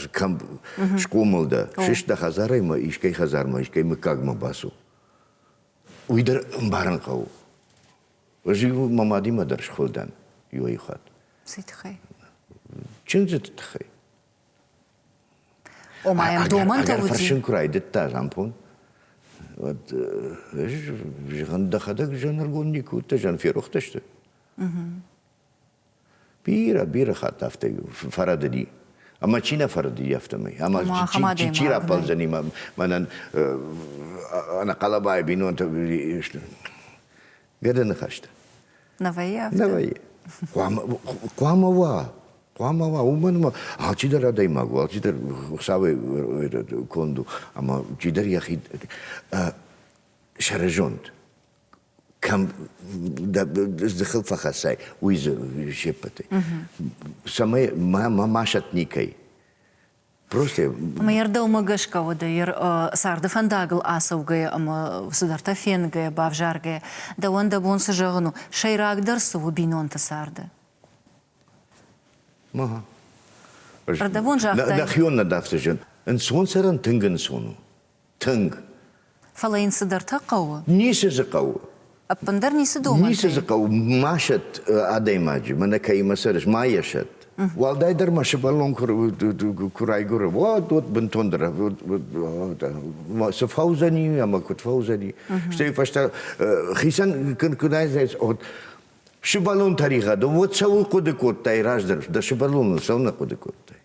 шкомыл да. Шиш да хазара има, ишкай хазарма, ишкай мы кагма басу. Уйдар баран кау. وجي مامادي ما درش خودن يوي خات سيت خي چنزت تخي او ما ام دومن اگر تودي فرشن كراي دتا زامبون ود جان دخدك جان رغوني كوت جان في روختشت بيرا خاطفتي فرددي اما چينا فردي يفتمي اما چيرا بالزني منن انا قلباي بينو انت قدن خشت نويا قواموا ومن ما هاتشيدر هذا ما قال هاتشيدر خساوي كوندو أما جدر يا أخي شرجوند كم دخل فخساي ويز شيبتي سماي ما شتني كي просто ما يردو مغشكا ودير سارد فنداغل اسوغي اما سدرتا فينغي بافجارغي دا وندا بون سجغنو شيراك درس وبينون تسارد ما ردبون جاكتا لا خيون ندافتجن انسون سرن تنغن سونو تنغ فلاين سدرتا قوة نيس زقو ابندر نيس دوما نيس زقو ماشت ادي ماجي من كاي مسرش ما يشت والداي در ماش بالون كراي غور ودوت بنتوندر سفاوزني اما كنت فوزني شتي فاشتا خيسن كناي زيس شبالون تاريخا دو вот سووا قد كوت تاي راجدر ده شبالون سونا قد كوت تاي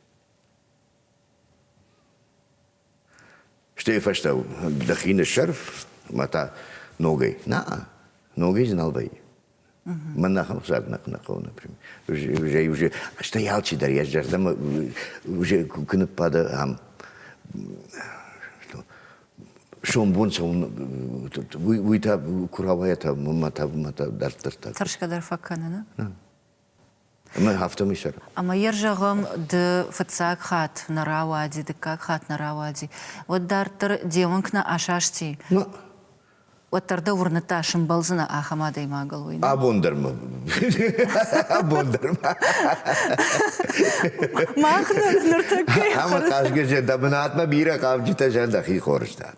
شتي فاشتا دخين الشرف متى نوغي نا نوغي знал бай من نخم صار نقونا уже что ялчи дар я ждам уже كنت пада ам شون بون سون ويتا كراويتا متا درترتا ترشكا در فكنا ما هفته مشر اما يرجعهم د فتساك خات نراوادي دكاك خات نراوادي ودارتر ديونكنا اشاشتي وتر دور نتاشم بلزنا اخما داي ما قلوين ابوندرم ما اخنا نرتكي اما قاشگه دبنات ما بيرا قاف جتا جان دخي خورشتار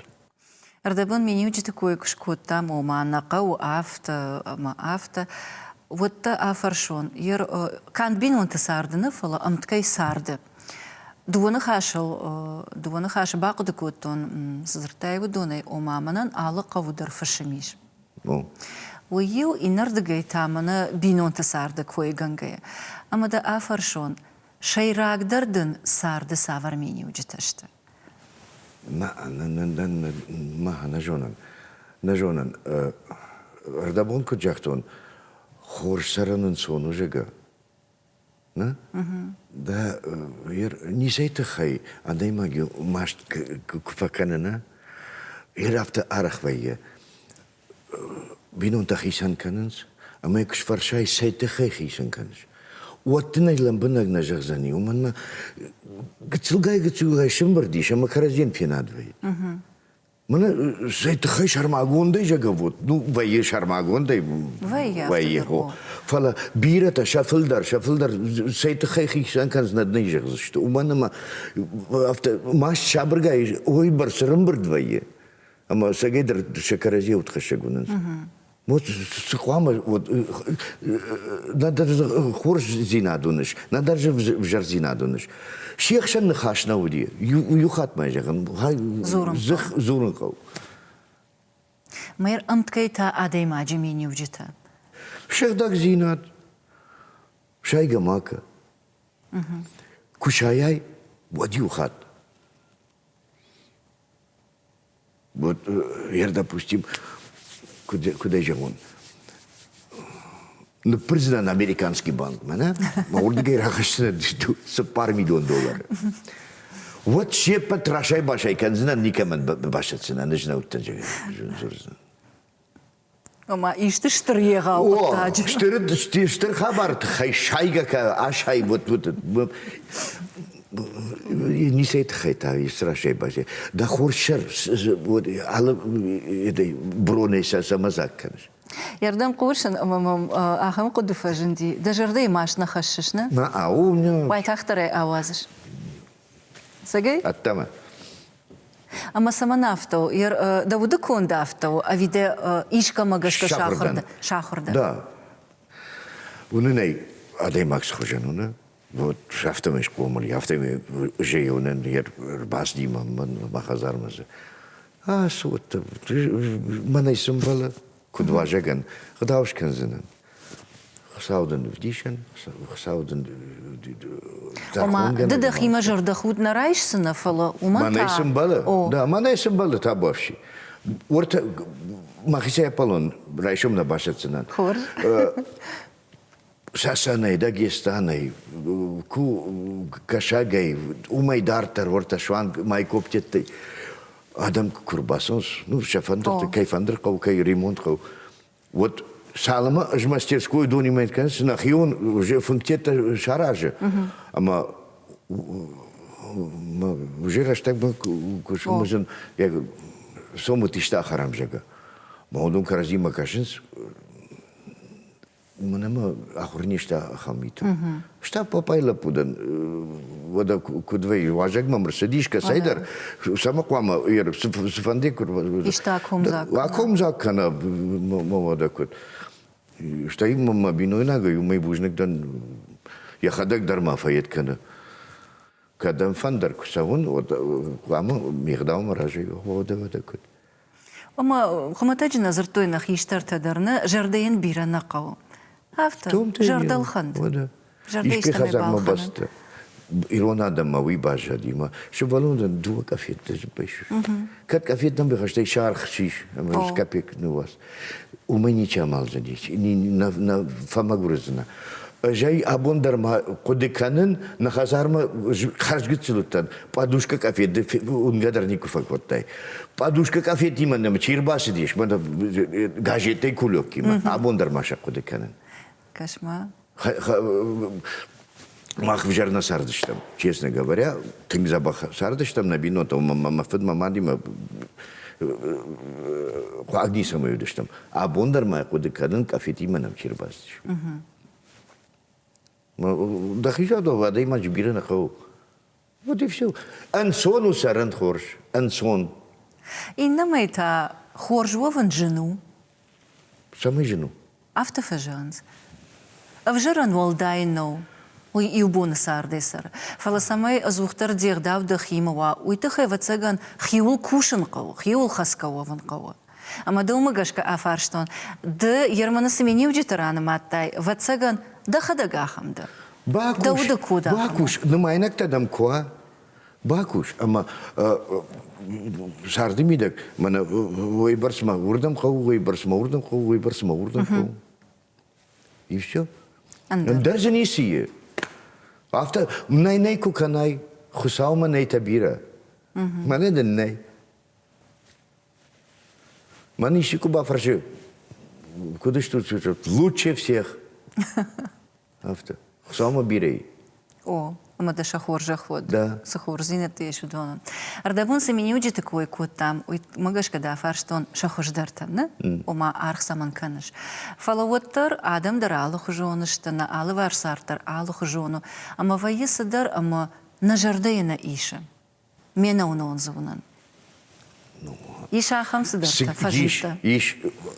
اردبون منيو جت كويكش كوتا وما نقو افت ما افت وت افرشون ير كان بين وانت ساردنا فلا امتكي سارد دون خاش باقد كوتون زرتاي ودوني ومامنن على قودر فشميش ويو انردغي تامنا بين وانت سارد كوي غنغي اما دا افرشون شيراك دردن سارد سافرميني وجتشت ما نجونن اردبون كجاكتون خورش سرنن سونو جگا نه دا ير نيسيت خي عندي ما جو ماش كفكنا ير افت ارخ ويه بينون تخيسن كننس اما يكش فرشاي سيت خي خيسن كنش واتنا لمبنك نجغزني ومن ما قتلغاي شمبرديش اما كرزين في نادوي من سيت خي شرماغون دي جغبوت نو ويه شرماغون دي ويه هو فلا بيرة شافلدر سيت خي خيسن كنز ندني جغزشت ومن ما ماش شابرغاي اوي برسرمبرد ويه اما سجدر شكرزي وتخشغونن Вот схвама вот надо хорш зинадуныш, надо же в жар зинадуныш. Шехшен нахаш науди, юхат майжаган, зурун кау. Майр амткайта адей маджимини вджита. Шехдак зинад, шайга мака, кушаяй, вот юхат. Вот я, допустим, куда же он? Ну, президент американский банк, мана, орда гейрахашна с пар миллион долларов. Вот все потрашай башай, канзна никому башаться, не знаю, что же. Ама иште штырьега оттач. Штыр хабар, хай шайга ка ашай вот не сейт хайта и страшай башай. Да хоршер вот ала этой бронеса самазакканш. Ярдам куршан амам ахам قدفة جندي ده جردي ماش نخششنا. ما أو واي تختري أوازش. سجى؟ التمام. Ama samanafto, jer da vudu kondafto, a vide iška magaška šahorda. Да. Унынай адаймак схожануна. Вот шафтамеш комал, яфтаме жеюнен, ер бас дима, махазармазы. А сот, манай сумбала, кудва жаган, хдавшканзенен. Хсауден вдишен, хсауден Ома, да хима жорда худ нараишсына фала, умата. Манай сумбала, да, манай сумбала табавши. Орта, махисая палон, райшом на башатсынан. Хор. Сасанай, Дагестанай, Кашагай, Умай Дартар, Орташван, Май Коптеттай. Адам Курбасонс, ну, шафандр, кайфандр, кай ремонт, вот Салама, аж мастерскую донимает, конечно, нахион уже функтета шаража. Ама уже раштак бы кушмузен, я сому тишта харамжага. Маудун каразима кашинс, Манама ахурништа хамиту. Šta papajla pudan, voda kudvej, važak mamr sedишка сайдар, sama kvama, jer sufandikur. Išta akumzak. Akumzak kana, mavada kut. Šta imam binojnaga, umay bujnik dan, yahadak darma fayet kana. Kadam fandar kusavun, kvama miqdaum raji, voda kut. Ama xamatajna zirtoyna xishtar tadarna, jardayin birana qaw. Hafta, jardal khand. Ishke khazar ma basta. Irona da ma wi baja dima. Shvalon da du kafet zbesh. Kat kafet dam bkhashtay shar khshish, ama skapik nuwas. У меня чамал задись, на фамагурзна. Жай абондарма кодеканын на хазарма харжгицлутан. Подушка кафе, он гадарнику факвоттай. Подушка кафе тиманам чирбасы диш, мана газеты кулёки, абондарма ша кодеканын. Кошмар. Мах в жарна сардыштам, честно говоря, тың забах сардыштам на бинота, мафыд мамадима агнисам өйдіштам. Абондарма кодеканын кафе тиманам чирбасы. Дахижадо вода имач бирена хау. Вот и все. Ансон усаран хорш. Ансон. И намайта хорш вован жену. Самой жену. Автофажанс. Авжаран волдайно. Ой, и убона сардесар. Фала самай азухтар дирдав да химова. Уйтахай вацаган хиул кушан кау, хиул хаскавован кау. Ама да умагашка афарштон. Да ермана семени уджитарана маттай. Вацаган да хадагахамда. Бакуш, на майнак тадам коа. Бакуш, ама сарды мидак, мана вайбарсма урдам хау, вайбарсма урдам хау, вайбарсма урдам хау. И все. Даже не сие. After nay kukanay, хусаума nay табира. Мане ден nay. Мани шикуба фарши. Куда что лучше всех. After. Хусаума бирей. О, ама да шахор жахвод. Да. Сахор зинет еш удвона. Ардабун се мини уджи такой кот там, магашка да фарштон шахождартан, не? Ома арх саман канаш. Фалавоттар адам дар алых жоныштана, алы варсартар алых жону. Ама вайысыдар, ама на жардайна иша. Мена он звонан. Иша хамсыдар, фажиста. Иш,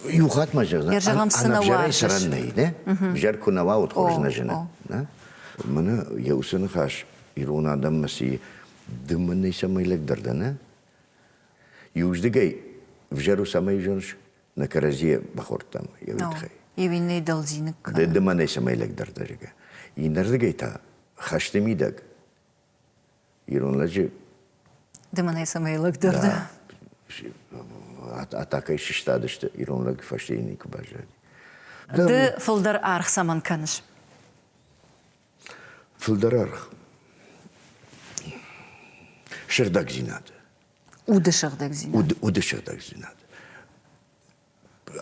юхат мажа. Ержагам сынава. Сараннай, не? Жар кунава отхожна жена. Мана яусын хаш, ирон адам маси дыманный самайлек дардана. Юждыгай, в жару самай жонш, на каразе бахортам, явитхай. Евинный долзинок. Дыманный самайлек дардажига. И нардыгай та, хаштемидаг. Ирон лажи. Дыманный самайлек дарда. Атака иши штадышты, ирон лаг фаштейник бажади. Ды фылдар арх саман каныш. Фылдарарх. Шердак зинад. Уды шердак зинад. Уды шердак зинад.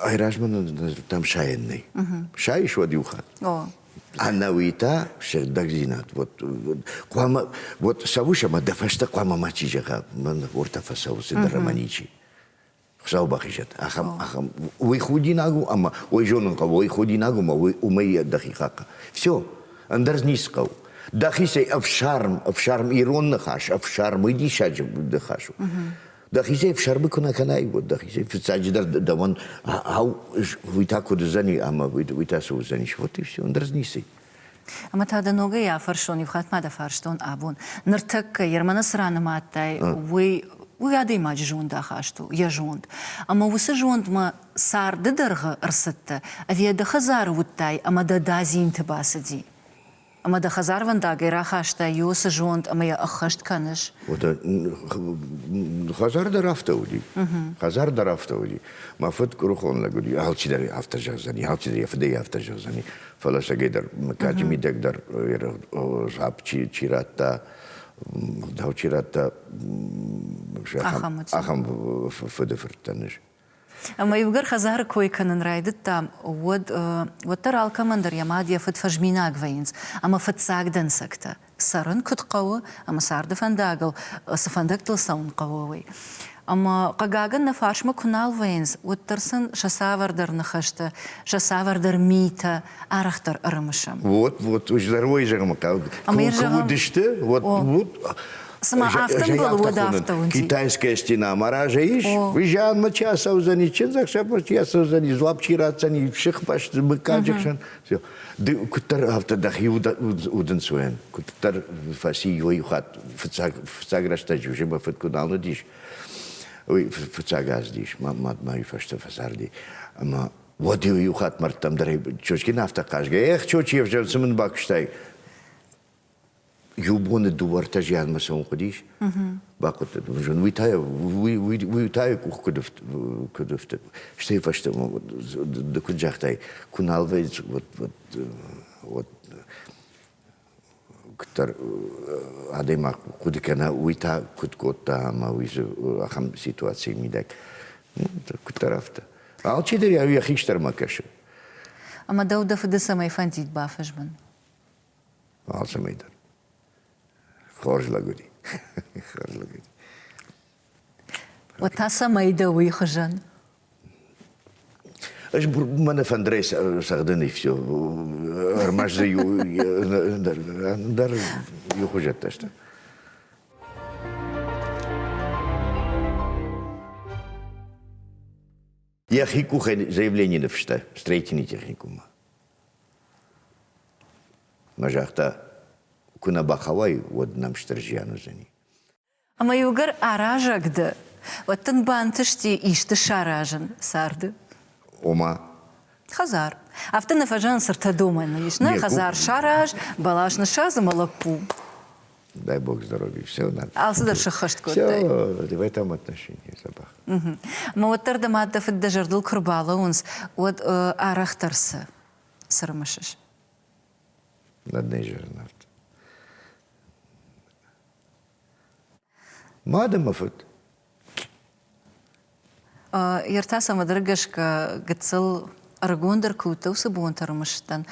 Айражман там шаенный. Шай иш вадюха. Анауита шердак зинад. Вот савуша ма дафашта квама мачижаха. Ман ортафа савусы дараманичи. Хсау бахижат. Ахам. Ой худинагу, ама ой жонунка, ой худинагу, ма ой умея дахихака. Все. Андарзнискау. Дахисей в шарм иронных хаш, в шарм иди шаджи дахашу. دخیزه فشار بکنه کنای بود دخیزه فساجی در دوان هاو ویتا کود زنی اما ویتا سو زنی شوتی فسی اندرز نیستی. اما تا دنوگه یا فرشونی بخات ما دفرشتون آبون نرتك يرمنا سرانه ماتاي وي هذا ما جوند خاشتو يا جوند اما وس جوند ما صار درغ ارسته افي د خزار وتاي اما د دازين تباسدي اما د خزار ون دا غير خاشتا يوس جوند اما يا اخشت كانش وده خزار در رفته ودی خزار در رفته ودی ما فت کروخون لگودی حال چی داری هفته جزانی حال چی داری فدی هفته جزانی فلاش اگه در مکاجی می دک در راب چی راتا داو چی راتا اخم فده فرتنش اما يوغر خزار كوي كان رايدت تام وتر الكمندر يا ماديا فت فجميناك فينز اما فت ساقدن سكتا سرن كت قوة اما سارد فنداقل سفندق تلسون قووي اما قاقاقن نفارش ما كنال فينز وترسن شساور در نخشته شساور در ميتا ارختر ارمشم вот уж здоровый же макал кудиште вот Сама автом был вот автом. Китайская стена маража иш. Выезжал мы часа узаничен, захшапор часа узани, злапчираться не всех почти быкаджекшен. Все. Да кутар авто дахи уден суен. Кутар фаси его хат фцаграшта жуже ба фткудално диш. Ой фцагаз диш. Мат май фашта фасарди. Ама вот его хат мартам дарай чочки нафта кажга. Эх чочи евжел сумын бакштай. يوبون الدوار تجي هذا مسون قديش باقت جون ويتاي كدفت شتي فشت دكون جاختاي كون الفيز وات كتر هذا ما كود كنا ويتا كود كوتا ما ويز أخم سيتواتسي ميدك كتر أفتا أول شيء ده يا خيشتر ما كشة أما داود فدسة ما يفنتي تبافش من أول سميدر خارج لگودی خارج لگودی و تاسا مایدوی خجان اش من فندریس سعدنی فیو ارماش دیو در یو خجت داشته Я хику заявление написал, строительный техникум. Мажахта كنا بخواي ودنا مشترجيانو زني. أما يوغر أراجك ده وتنبان تشتي إيش تشاراجن سارد. وما خزار. أفتنا فجان صرت دوما يشنا خزار شاراج بلاش نشاز ملقو. Дай Бог здоровья, все надо. أصدر شخشت كنت. Все, в этом отношении забах. ما وتر ما تفد دجردل كربالة ونس ود أراخترس سرمشش. Над нежернат. ما ده مفت. يرتاسا مدرجش كقتصل أرجوندر كوتو سبون ترمشتن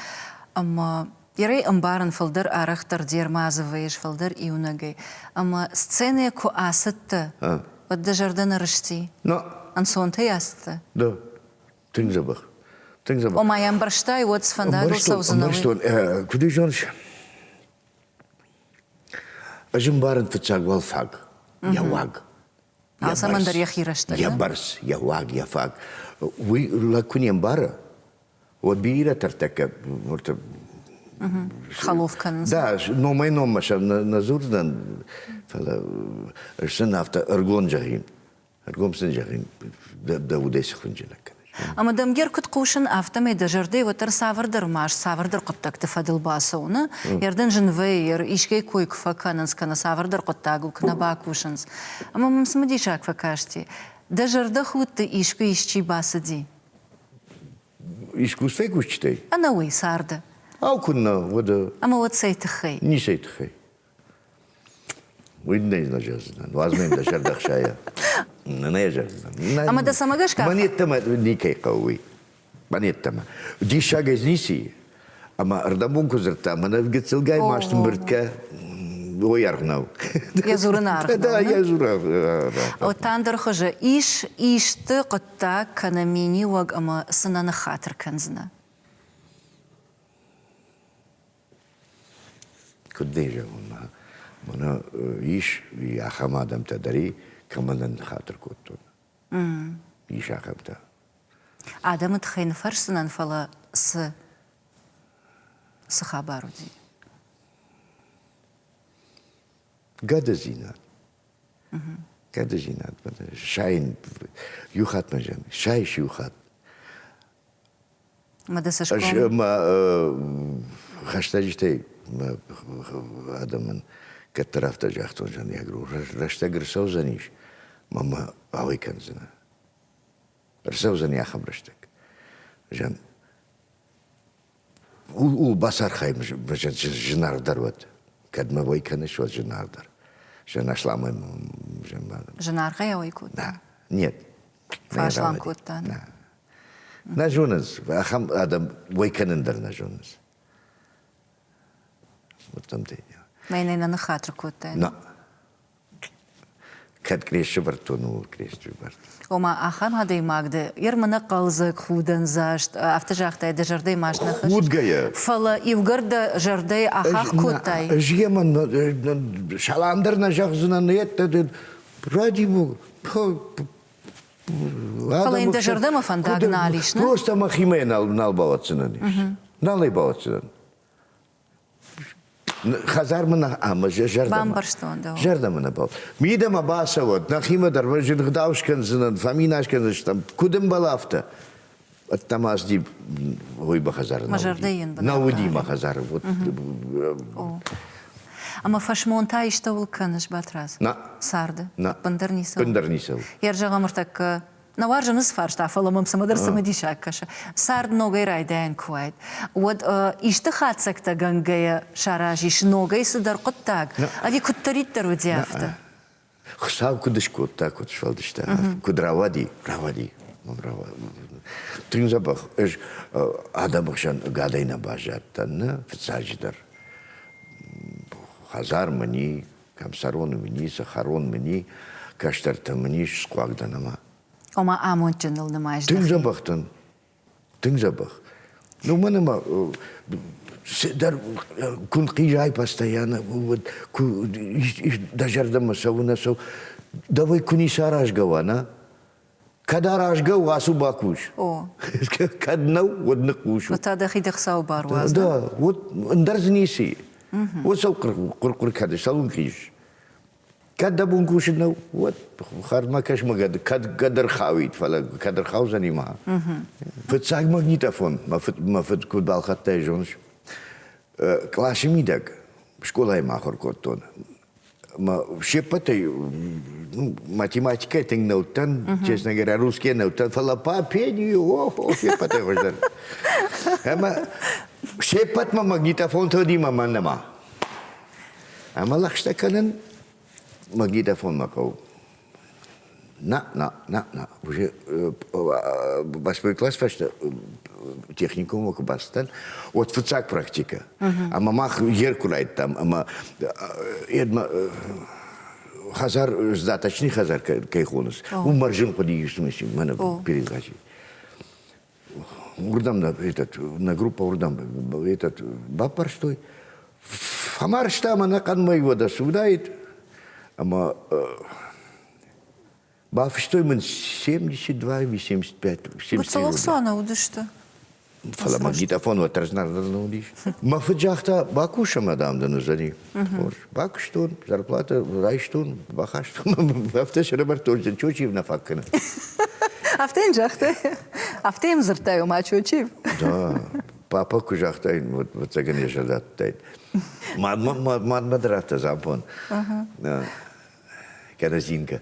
أما يري أمبارن فلدر أرختر دير مازويش فلدر إيونجي أما سцены كو أسته ود جردن رشتي. لا. أنسون تياسته. ده. تنزبخ. وما ينبرشتاي ودس فنداغل سوزنوي. أمبرشتون كودي جونش. أجم بارن فتشاق والفاق. يا واق. أصلا در يخيرشتا. يا برس يا واق يا فاق. وي لكن ينبارا. وبيرة ترتكب مرتب. خلوف كان. Да, но мы назурдан фала сен авто аргон жагин. Аргон сен жагин да удес хунжелак. أما دم جير كنت قوشن أفتم يدجردي وتر سافر در ماش سافر در قطاق تفادل باسونا يردن جنوير إيشكي كوي كفاكاننس كنا سافر در قطاق وكنا باكوشنس أما مسمدي شاك فكاشتي دجرده خود إيشكي إيشكي باسدي إيشكوس فيكوش تي أنا وي سارده أو كنا وده أما ود سيتخي ني سيتخي وين نجازنا وازمين دجرده خشايا أما ده سماجش كافة. من يتم نيكي قوي. من يتم. دي شاجة زنيسي. أما أردمون كزرتا. من قلت سلقاي ماش تمبرتك ويرغناو. يزورنا أرغناو. ده يزورنا. أو تاندر خجة إيش تقطع كان ميني وق أما سنان خاطر كنزنا. كديجا منا إيش يا خمادم تدري كمان خاطر كوتون يشاقبتا آدم تخين فرسنا فلا خبارو دي قد زينات قد زينات شاين يوخات مجامي شايش يوخات ما دسشكم ما خشتاجتي ما هذا من كترف تجاختون جان يقولوا رشتاق رسو زنيش ماما اوي كان زنا رسو زني اخم رشتك جان وبصر خاي مش جنار دروت كد ما وي كان شو جنار در جن اشلام جنار خاي اوي كوت لا نيت فاشلام كوتان لا نجونز اخم ادم وي كان ندر نجونز متمتين ما ينينا نخاطر كوتان لا كاد كريش شبرتون وكريش شبرت وما آخر هذا ماجد يرمنا قلزك خودن زاشت افتجاخت دجردي ماش نخش خود جاية فلا يوجرد جردي آخر كوتاي جيه من شالاندرنا شخصنا نيت رادي مو فلا انت جردي ما فندق ناليش نه просто ما خيمة نال باوتسنا نيش نال باوتسنا خزار من أما جردم بامبرشتون ده جردم من باو ميدا ما باسوت نخيمة در وجد غداوش كنزنا فاميناش كنزشتم كودم بلافته التماس دي هوي بخزار مجردين نودي ما خزار أما فشمونتا يشتغل كنش باتراز نا سارده نا بندرني سو بندرني سو يرجع غمرتك نوارج نصفر تعفلا مم سمدرس مدي شاكش سارد نوغي رايدين كويت ود اشتخات سكتا غنغيا شاراجيش نوغي سدر قطاق ادي كتريت ترو ديافتا خساو كدش كوتا كدش فالدشتا كد راودي تنزبخ ايش هذا بخشان قاعدين باجاتنا في الساجدر خزار مني كمسرون مني سخرون مني كاشترت مني سقواق دنما وما آمون جنل نمايش تنزبخ لو ما ما در كنت قيجاي باستيانا دجر دم سونا سو دوي كوني ساراش جوانا كداراش جو واسو باكوش كدنو ودنقوش وتادا خيد خساو بارواز دا وندرزني سي وسو قرقر كذا سالون كيش كذا بونكوش إنه وخار ما كاش ما قدر خاويت فلا قدر خاوزني معه فتساق ماغنيتافون ما فت كود بالخط جونش كلاش ميدك شكولا ما آخر كوتون ما شيبتي математика тен наутан честно говоря русский наутан фала папени о шепате вождан ама шепат ма магнитофон тоди мама нема ама лахшта канен магнитофон макау на уже восьмой класс фашта техникум окубастан от фуцак практика ама мах еркулайт там ама едма хазар сдаточный хазар кайхонус умаржин подиюсь мы мана передачи урдам на группа урдам этот бапар что хамар штама на канмай вода судает ама баф что мы 72 или 75 Бацалахсана удышты. Фала магнитофон вот разнарно удиш. Мафджахта бакуша мадам да нузани. Бакштун зарплата райштун бахаштун. Афтеш рабартож чочив на факкана. Афтен жахта. Афтем зыртаю мачочив. Да. Папа кужахта вот цагане жадаттай. Мад мадрата запон. Каразинка.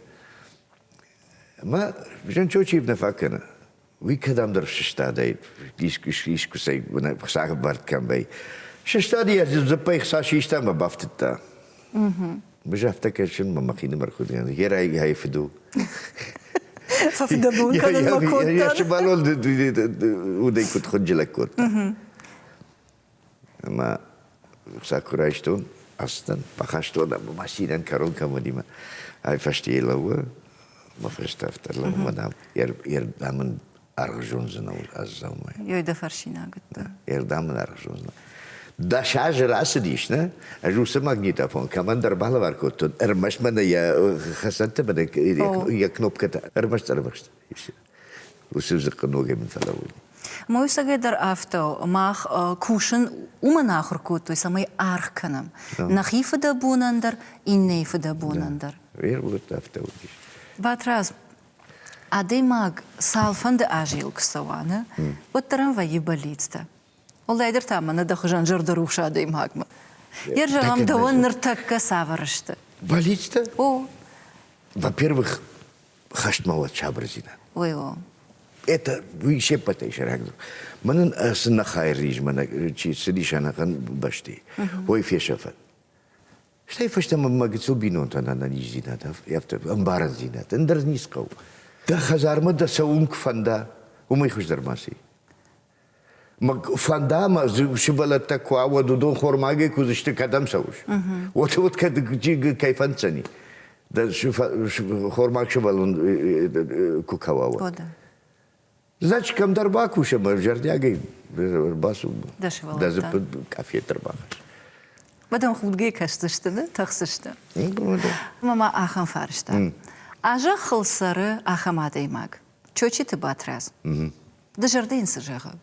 ما جن شو شيء بنفكرنا ويكدام در شستادي ليش كسي بخساق بارد كان بي شستادي زباي خساشيشتا ما بافتتا بجافتك شن ما مخيني مركود يعني غير هاي فدو ففدبون كان المكوت يا شبالون ودي كنت خنجلك كنت ما خساق رايشتون أصلا بخاشتون ماشينا كارون كمديما هاي فاشتي لو ما فشتفت الله مدام يردامن أرجون زنا والأزوم يويدا فرشينا قلت يردامن أرجون زنا Da șaj rasă dici, ne? Ajunse magnetofon, comandar balavar cotton. Ermaș mână ia hasante mână, ia knopkata. Ermaș. Usuză că nu gămin falaui. Мой сагайдар авто мах кушен уманахр куту самый архканам. Нахифа да бунандар и нейфа да бунандар. Вер вот авто удиш. Ватраз адей маг салфан да ажил ксавана. Вот трамвай болитста. Олайдер там на дахжан жардаруша адей магма. Ержам давон нартакка саварышты. Болит-то? О. Во-первых, хаштмала чабразина. Ой-о. Это еще потайше рагду. Манын сына хайриж, мана чи сидишана хан башти. Ой фешафа. Штай фашта магицу бинонта на низина, да, яфта амбаран зина. Тендер нискау. Да хазарма да саунг фанда. Умай хуждармаси. Маг фанда ма шибала таква вадудон хормаге кузышты кадам сауш. Вот кад кайфанцани. Да хормак шибалун кукавава. Значит, камдар бакуша, мы в жардяге басу. Даже под кафе трабахаш. Потом худгей каштышты, да, тахсышты. Мама ахан фарышта. Ажа хылсары ахамадей маг. Чочи ты батраз. Да жардейн сажага.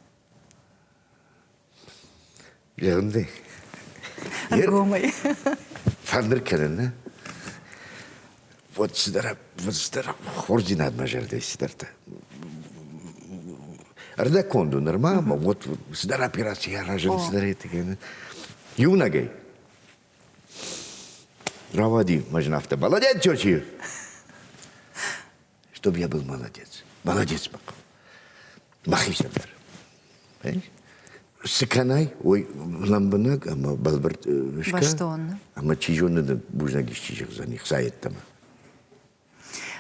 Жардей. Аргомай. Фандер кенен, вот сдара, хординат ма жардей сидарта. Ардаконду нормально, вот сдара операция, ражен сидарет. Юнагей. Равади, мажнафта. Молодец, тетя. Чтобы я был молодец. Молодец, мак. Махисадар. Понимаешь? Сыканай, ой, ламбанак, ама балбартышка. Баштон. Ама чижонны бужнагиш чижик за них, сает там.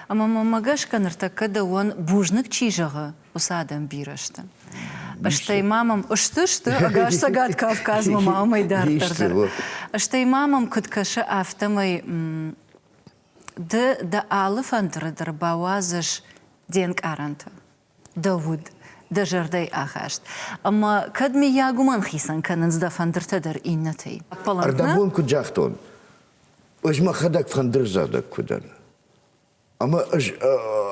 Ама мамагашка нартака да он бужнык чижага усадам бирашты. Аштай мамам, что, агаш сагат Кавказ мамай дартардар. Аштай мамам куткаша автомай да алыф андырдар бауазыш денг аранта. Давуд. Да жардай ахашт. Ама кадми ягуман хисан кананз да фандыртадар иннатей. Ардабон куджахтон. Ожма хадак фандырзадак кудан. Ama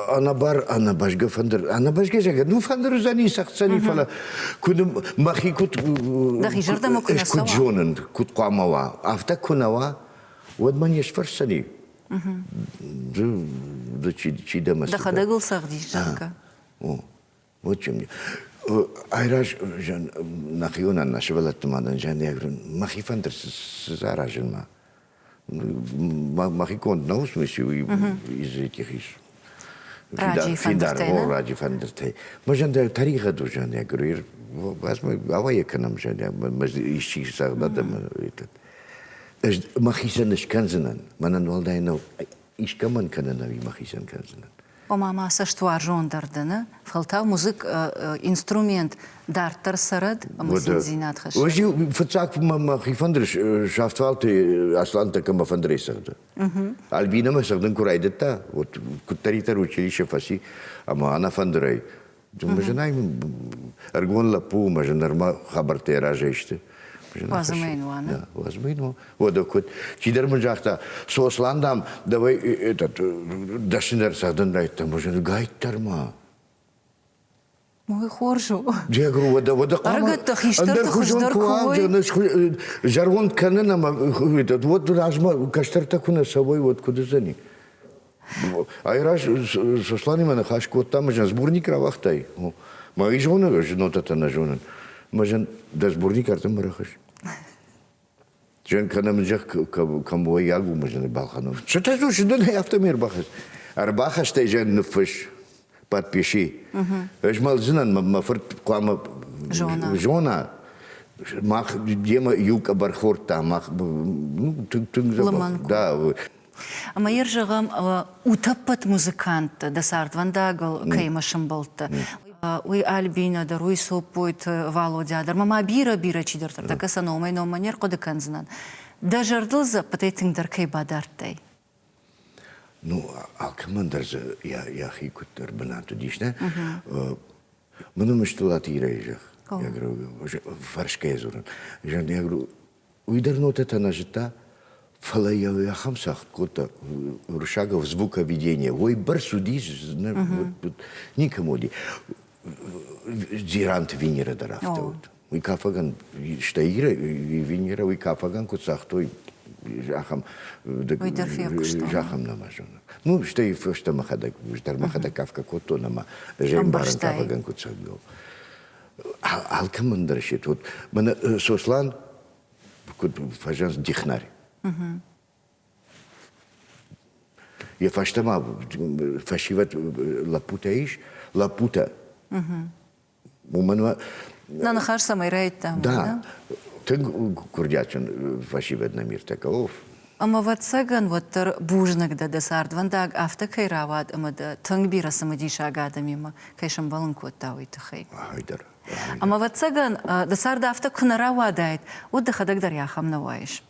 ana başka fandır, ana başka şey. Nu fandır zani saksani falan. Kudum mahi kut. Dahi jarda mı kuna sawa? Kut jonen, kut qamava. Afta kunawa. Wadman yeşfer sani. Da çi demas. Da khadagul sağdi janka. O. Вот чем мне. Айраж жан нахиона нашвалат мадан жан ягрун махи фандыр заражен ма. Махикон на усмысле из этих из Раджи Фандертай. Мы же на тариха тоже не говорю. Возьми, авай эконом же, мы ищи сагдада этот. Махисан шканзанан, манан валдайно ишкаман кананави махисан канзанан. O mama saçtuar jondardını, falta müzik instrument dartar sarad, ama zinat xaş. Oji fıçak mı fandır şaftvaltı aslanta kama fandresagdı. Albina mı sagdın kuraydıtta, вот кутаритар училище фаси, ama ana fandıray. Cumhurbaşkanı ergon lapu, majın normal haber teraje işte. Возьмейну она. Да, возьмейну. Вот так вот. Чидер мужахта сосландам, давай этот дашинер садан дайта, может гайтарма. Мой хоржу. Я говорю, вот так. Аргатах иштар тахждар кой. Жаргон канена, этот вот разма каштар такуна собой вот куда зани. Айраж сосланима на хашку там же сборник равахтай. Мои жены, женота на жены. Можем даже сборник артем рахаш. Жен канам жах камбо ягу можем балхану. Что ты слушаешь? Да не автомер бахаш. Арбахаш ты жен нуфш подпиши. Эжмал знан мафрт кама жона. Мах дема юг абархорта мах ну тун да. А моя жагам утаппат музыкант да сартвандагал каймашым болты. Уй Альбина дар, уй сопойт Володя дар, мама бира чидартар, така саномай номанер коды канзынан. Да жардылза патайтың дар кай бадартай. Ну, алкамандар я хикуттар банату дишне. Мыным иштулат ирейжах. Я говорю, фаршка зуран. Я говорю, уйдернут это на жита, фалая хамсах, кота рушагов звуковедения. Ой, бар судишь, никому не. Зирант Венера дарафта. Уй кафаган, штаира, Венера, уй кафаган, куцах, той жахам, жахам намажона. Ну, что и что махадак, что махадак кавка кото нама, жем баран кафаган куцах был. Алкаман даршит. Вот mana сослан, фажанс дихнарь. Я фаштама, фашиват лапутаиш, лапута. Уманва. На нахарса майрайт там. Да. Ты курдячен фашиват на мир таков. Ама ватсаган вот бужнак да десард вандаг афта кайравад ама да тангбира самадиша агадамима кайшам баланкот тауи тахай. Хайдар. Ама ватсаган десард афта кунаравадайт вот да хадак дар яхам наваиш.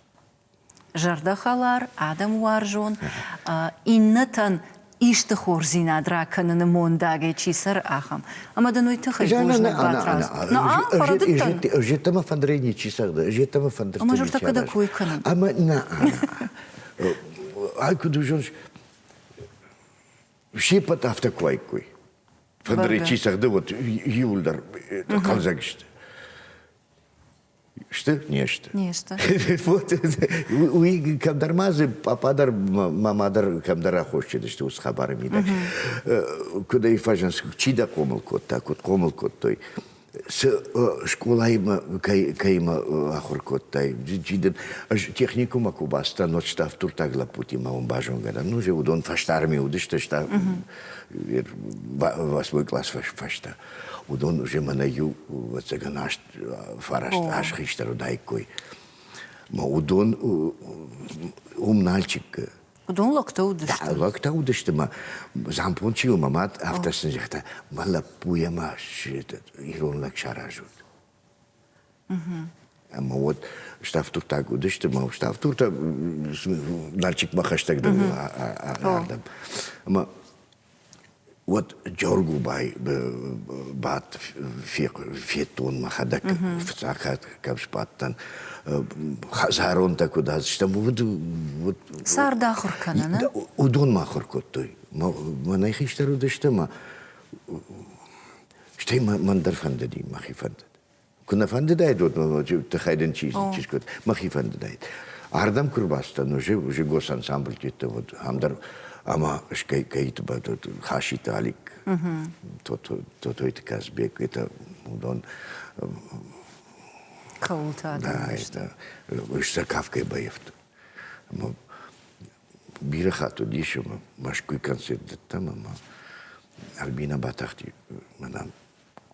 Жарда халар адам варжон иннатан ишта хорзина дракана на мондаге чисар ахам. Ама да ной тахай бужнак батрас. На фарадыттан. Жетама фандрени чисарда, жетама фандрени. Ама журта када куйкана. Ама на. Айку дужонш. Шепот автоквайкуй. Фандрени чисарда вот юлдар қалзагишты. Что? Нечто. Нечто. Вот, уи камдармазы, пападар, мамадар, камдара хочет, что с хабарами, да. Куда и фажанс, чида комалкот, так вот комалкот той. С школаима, каима ахуркот той, чида техникум акубаста, ночь штаф туртагла пути, маум бажон гада. Ну же удон фаштарми, удышта штаф, 8 класс фашта. Удон уже манаю вот цаганаш фараш аш хиштару дайкой. Ма удон умнальчик. Удон лакта удышты. Да, лакта удышты, ма зампончил мамат автосын жахта. Мала пуяма шитет ирон лакшаражут. Ама вот штаф туртаг удышты, ма штаф турта нальчик махаштаг да ардам. Ама вот Джоргу бат фетон махадак в цахат капшпаттан хазарон такуда что вот Сарда хуркана, на? Удон махуркот той. Мана хиштару даштама. Штей мандар фандади махифанд. Куна фандадайт вот тахайден чискот махифандадайт. Ардам курбастан уже госансамбль где-то вот амдар. Ама какие-то хашит алик, то это Казбек, это удон. Каута. Да, это что кавкой боевт. Бирахату дишем, машкуй концерт там, ама Альбина Батахти, мадам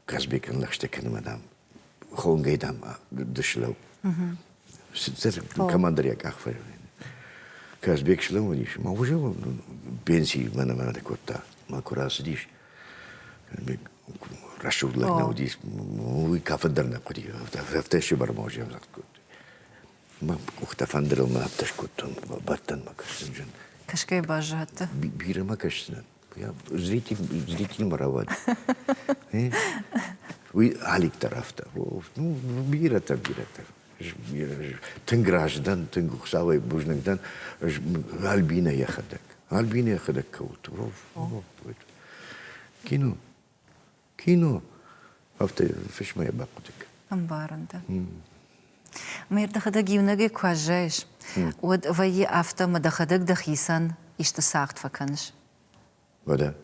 Казбек лахштекен мадам Хонгейдам дошло. Командаря кахфа. Казбек шлемониш, ма уже пенсии мана такота, ма курас диш. Рашуд лагнау диш, уи кафандарна куди, автеши барможи амзакут. Ма ухта фандрел ма автешкут, баттан ма кашсинжан. Кашкай бажата. Бира ма кашсинан. Я зритель марават. Уи алик тарафта. Ну, бира-то. Тын граждан, тын гухсавай бужнагдан, Альбина яхадак. Альбина яхадак каут. Кино. Авто фишмая бакутик. Амбаранда. Мир дахадак юнаге кважаеш. Вот ваи авто мадахадак дахисан ишта сагт факанш. Вода.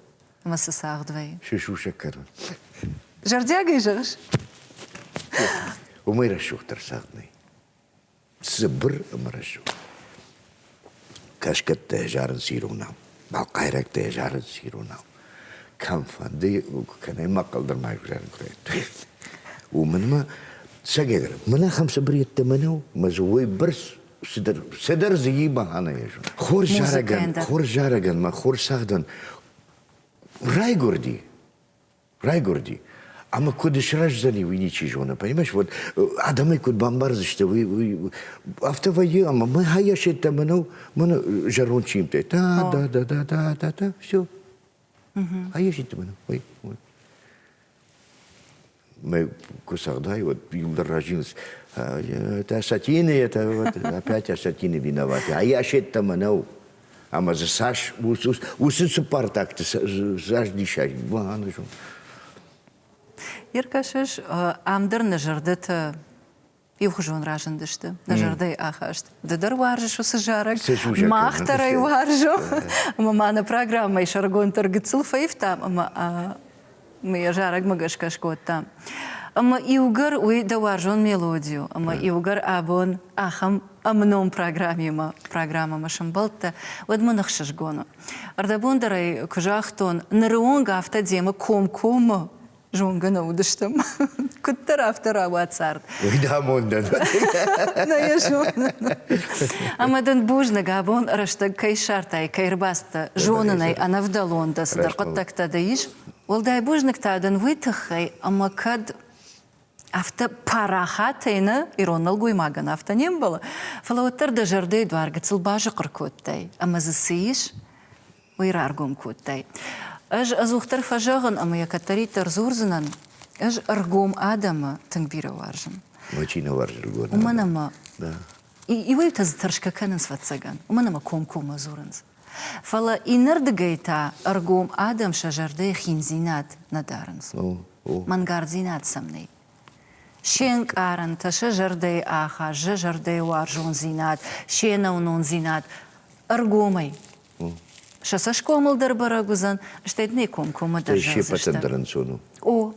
Маса сагт ваи. Шишу шакаран. Жардяга жаш. وما يرشوخ ترساقني صبر ما رشوخ كاشكت تهجار نسيرونا بالقايرك تهجار نسيرونا كم فاندي وكان ما قدر ما يقدر كريت ومن ما سجدر منا 5 بريت تمنو مزوي برس صدر زي ما انا يجو خور جارغان ما خور ساغدان رايغوردي Ама кудыш рождали вы ничего, понимаешь? Вот адамы куд бомбарзы, что вы автовои, ама мы хаяши там, мы жарончим те, да, все. Хаяши там, ой. мы кусардай, вот Юлдар Раджинс, это осетины, это вот опять осетины виноваты. А я щет-то манау. А мы за Саш, усыцы партак-то, Саш дишай, вану жон. Иркашыш, амдыр нажырдыты Юхжон ражындышты, нажырдай ахашт. Дыдар варжыш осы жарак, мақтарай варжу. Мана программа и шаргон торгыцыл фаифтам, мы жарак магашкашкоттам. Ама иугар уй да варжон мелодию, ама иугар абон ахам амном программа шамбалта, вот манахшаш гону. Ардабондарай кужахтон, нарон гафта дема ком-кома, жонга удыштам. Куттар автора вацард. Да, мондан. Ну, я жон. Амадан бужна габон раштаг кайшартай, кайрбаста, жонанай, ана вдалонда, садаркоттакта даиш. Олдай бужнак тадан вытахай, ама кад авто парахатайна, иронал гуймаган авто не было. Фалауттар да жарды дварга цилбажа кыркоттай, ама засыиш, уйраргум коттай. Аж азухтар фажаган, ама якатаритар зурзанан, аж аргум адама тангбира варжам. Очень варжир год. Уманама. Да. И вы это затаршка канан сватсаган. Уманама ком-кома зуранс. Фала и нардагайта аргум адам шажарды хинзинат надаранс. Мангардзинат самней. Шенк аранта шажарды аха, жажарды варжун зинат, шена унун зинат. Аргумай. Шасашкомыл дарбарагузан, штедне ком-кома дажан. Еще патендаран сону. О.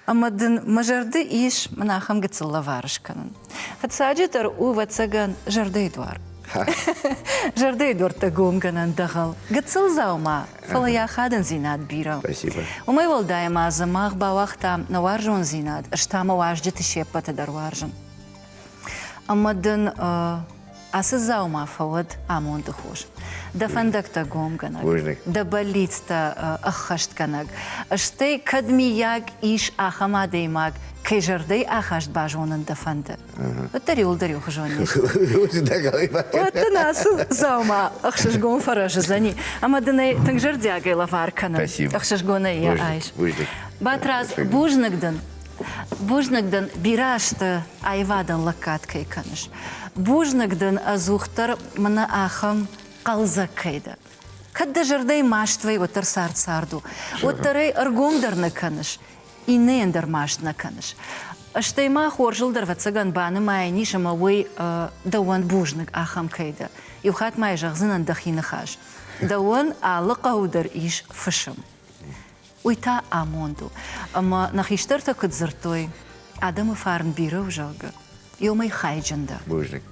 Амадын мажарды иш манахам гыцылла варышканын. Фатсаджитар у ватсаган жарды двар. Жарды дварта гомганан дагал. Гыцыл заума, фала яхадан зинат бирау. Спасибо. Умай волдайма замах бавахтам на варжон зинат, штама важджиты шеппата дар варжан. Амадын асы заума фавад амонды хош. Да фандакта гомганак, да балицта ахаштканак. Штей кадмияк иш ахамадеймак, кей жарды ахашт бажонын да фанда. Вот тари улдари ухажонниш. Вот насу заума ахшаш гон фаража зани. Амадынай танг жардягай лаварканан. Ахшаш гона я айш. Батраз бужнагдан бирашта айвадан лакаткай каныш. Бужнагдан азухтар мана ахам қалзакайда. Кадда жырдай маштвай отыр сард-сарду. Оттарай аргомдарны каныш. Инеендар маштна каныш. Аштайма хоржылдар ватсаган баны майни шамавай дауан бужнаг ахам кайда. Юхат май жағзынан дахины хаш. Дауан алы қаудар иш фышым. Уйта амонду. Ама нахиштарта кыдзыртой. Адамы фарн бирау жалга. Йомай хайджанда. Бужнаг.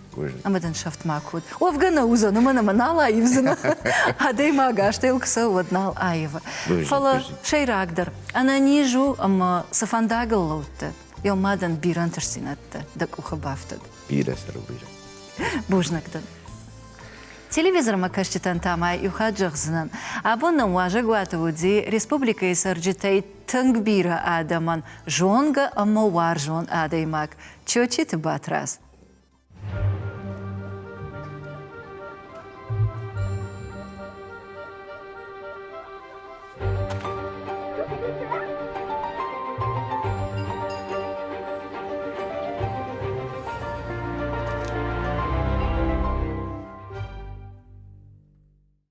Амадан шафт макуд. Овгана уза, но мана манала айвзана. Адей мага, штейлкса воднал айва. Фала шейрагдар. Ана нижу, ама сафандагал лоутта. Йомадан бирантарсинатта, дак ухабафтад. Бира сарубира. Бужнагдан. Телевизор макаштитан тамай юхаджахзнан. Абоннан важа гуатавуди республика исарджитай тангбира адаман. Жонга ама варжон адаймак. Чочит батрас.